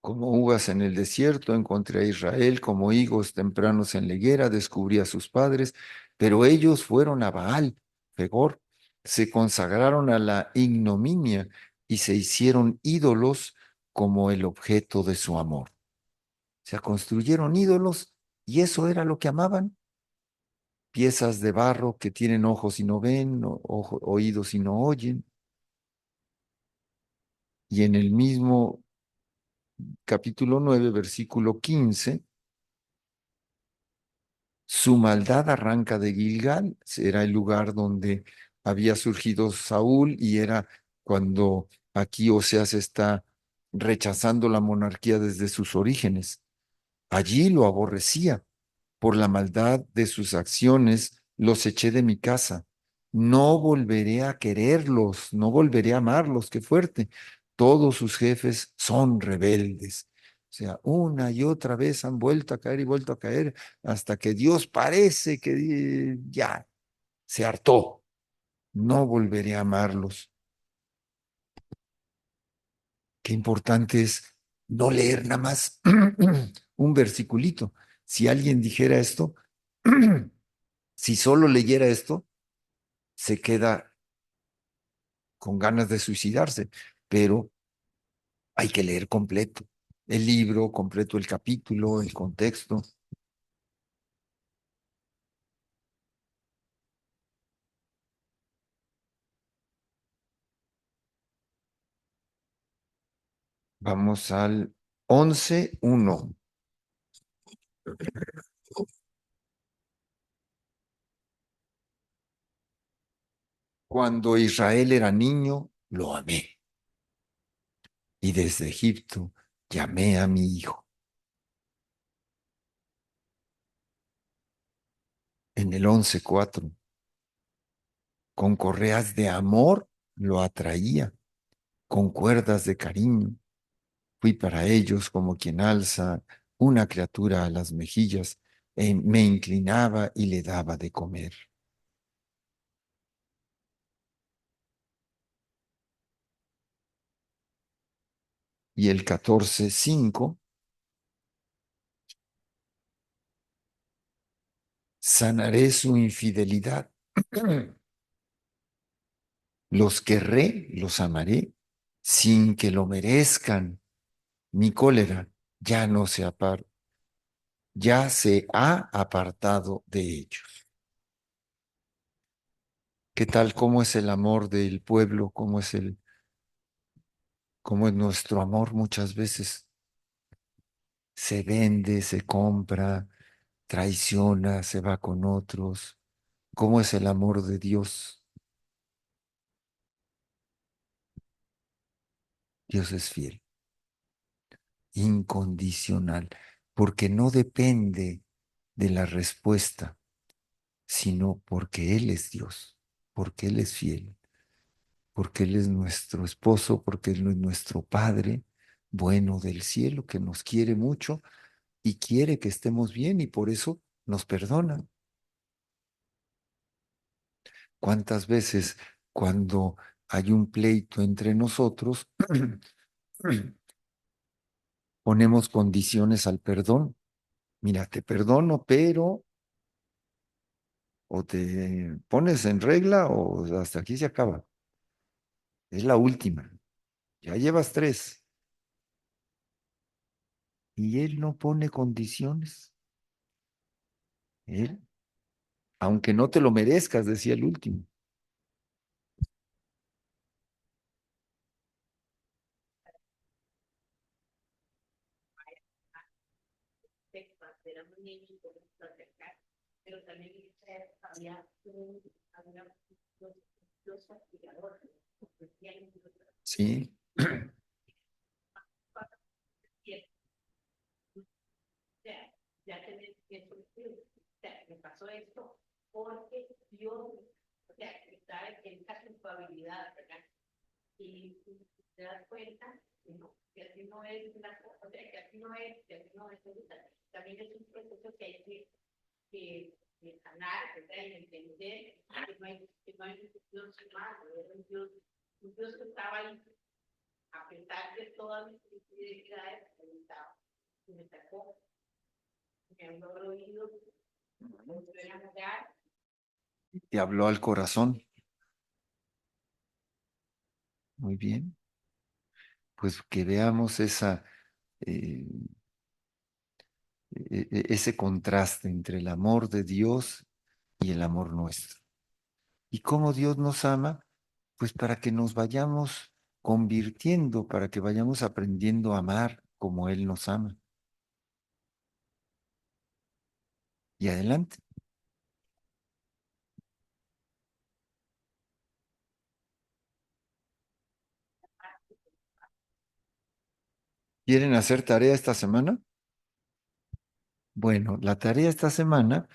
Como uvas en el desierto, encontré a Israel, como higos tempranos en la higuera, descubrí a sus padres, pero ellos fueron a Baal, Pegor, se consagraron a la ignominia y se hicieron ídolos como el objeto de su amor. Se construyeron ídolos y eso era lo que amaban. Piezas de barro que tienen ojos y no ven, oídos y no oyen. Y en el mismo capítulo 9, versículo 15, su maldad arranca de Gilgal, era el lugar donde había surgido Saúl y era cuando aquí Oseas está rechazando la monarquía desde sus orígenes. Allí lo aborrecía. Por la maldad de sus acciones los eché de mi casa. No volveré a quererlos, no volveré a amarlos, qué fuerte. Todos sus jefes son rebeldes. O sea, una y otra vez han vuelto a caer y vuelto a caer hasta que Dios parece que ya se hartó. No volveré a amarlos. Qué importante es no leer nada más un versiculito. Si alguien dijera esto, si solo leyera esto, se queda con ganas de suicidarse, pero hay que leer completo el libro, completo el capítulo, el contexto. Vamos al 11:1. Cuando Israel era niño, lo amé, y desde Egipto llamé a mi hijo. En el 11:4, con correas de amor lo atraía, con cuerdas de cariño. Fui para ellos como quien alza una criatura a las mejillas, me inclinaba y le daba de comer. Y el 14:5, sanaré su infidelidad. Los querré, los amaré, sin que lo merezcan. Mi cólera ya no se apar, ya se ha apartado de ellos. ¿Qué tal? ¿Cómo es el amor del pueblo? ¿Cómo es nuestro amor muchas veces? Se vende, se compra, traiciona, se va con otros. ¿Cómo es el amor de Dios? Dios es fiel, incondicional, porque no depende de la respuesta, sino porque Él es Dios, porque Él es fiel, porque Él es nuestro esposo, porque Él es nuestro Padre bueno del cielo, que nos quiere mucho y quiere que estemos bien y por eso nos perdona. ¿Cuántas veces cuando hay un pleito entre nosotros, ponemos condiciones al perdón? Mira, te perdono, pero o te pones en regla o hasta aquí se acaba. Es la última. Ya llevas tres. Y él no pone condiciones. Él, aunque no te lo merezcas, decía el último. Éramos niños y podemos acercar, pero también había había dos castigadores, Sí, ya tenés que sufrir. O sea, me pasó esto porque Dios, o sea, está en esa culpabilidad, ¿verdad? Y te das cuenta que así no es una cosa, o sea, que así no es, también es un proceso que hay que sanar, ¿verdad? Y entender que no hay un Dios humano, era un Dios que estaba ahí A pesar de todas mis infidelidades, me sacó, me habló al oído, me volvió a enamorar. Te habló al corazón. Muy bien. Pues que veamos eh, ese contraste entre el amor de Dios y el amor nuestro. ¿Y cómo Dios nos ama? Pues para que nos vayamos convirtiendo, para que vayamos aprendiendo a amar como Él nos ama. Y adelante. ¿Quieren hacer tarea esta semana? Bueno, la tarea esta semana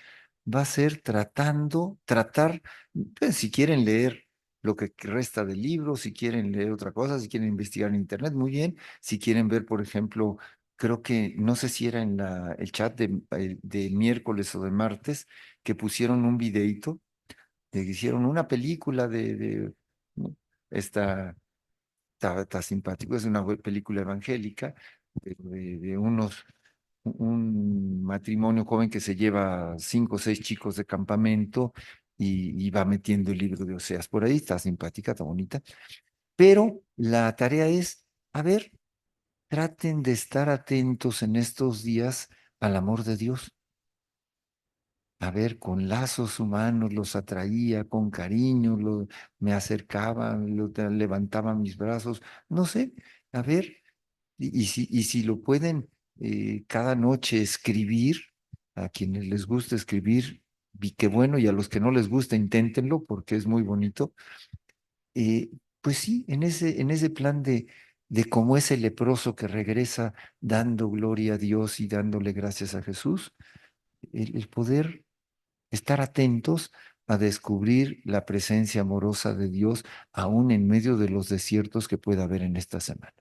va a ser tratar, pues, si quieren leer lo que resta del libro, si quieren leer otra cosa, si quieren investigar en internet, muy bien. Si quieren ver, por ejemplo, creo que, no sé si era en el chat de miércoles o de martes, que pusieron un videíto, de que hicieron una película ¿no? Esta, está simpático, es una película evangélica, de un matrimonio joven que se lleva 5 o 6 chicos de campamento y va metiendo el libro de Oseas por ahí, está simpática, está bonita, pero la tarea es, a ver, traten de estar atentos en estos días al amor de Dios. A ver, con lazos humanos los atraía, con cariño, me acercaba, levantaba mis brazos, no sé, a ver, y si lo pueden cada noche escribir, a quienes les gusta escribir, y qué bueno, y a los que no les gusta, inténtenlo porque es muy bonito. eh, pues sí, en ese plan de cómo ese leproso que regresa dando gloria a Dios y dándole gracias a Jesús, el poder estar atentos a descubrir la presencia amorosa de Dios aún en medio de los desiertos que pueda haber en esta semana.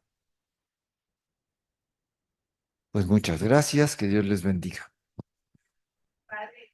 Pues muchas gracias, que Dios les bendiga. Padre,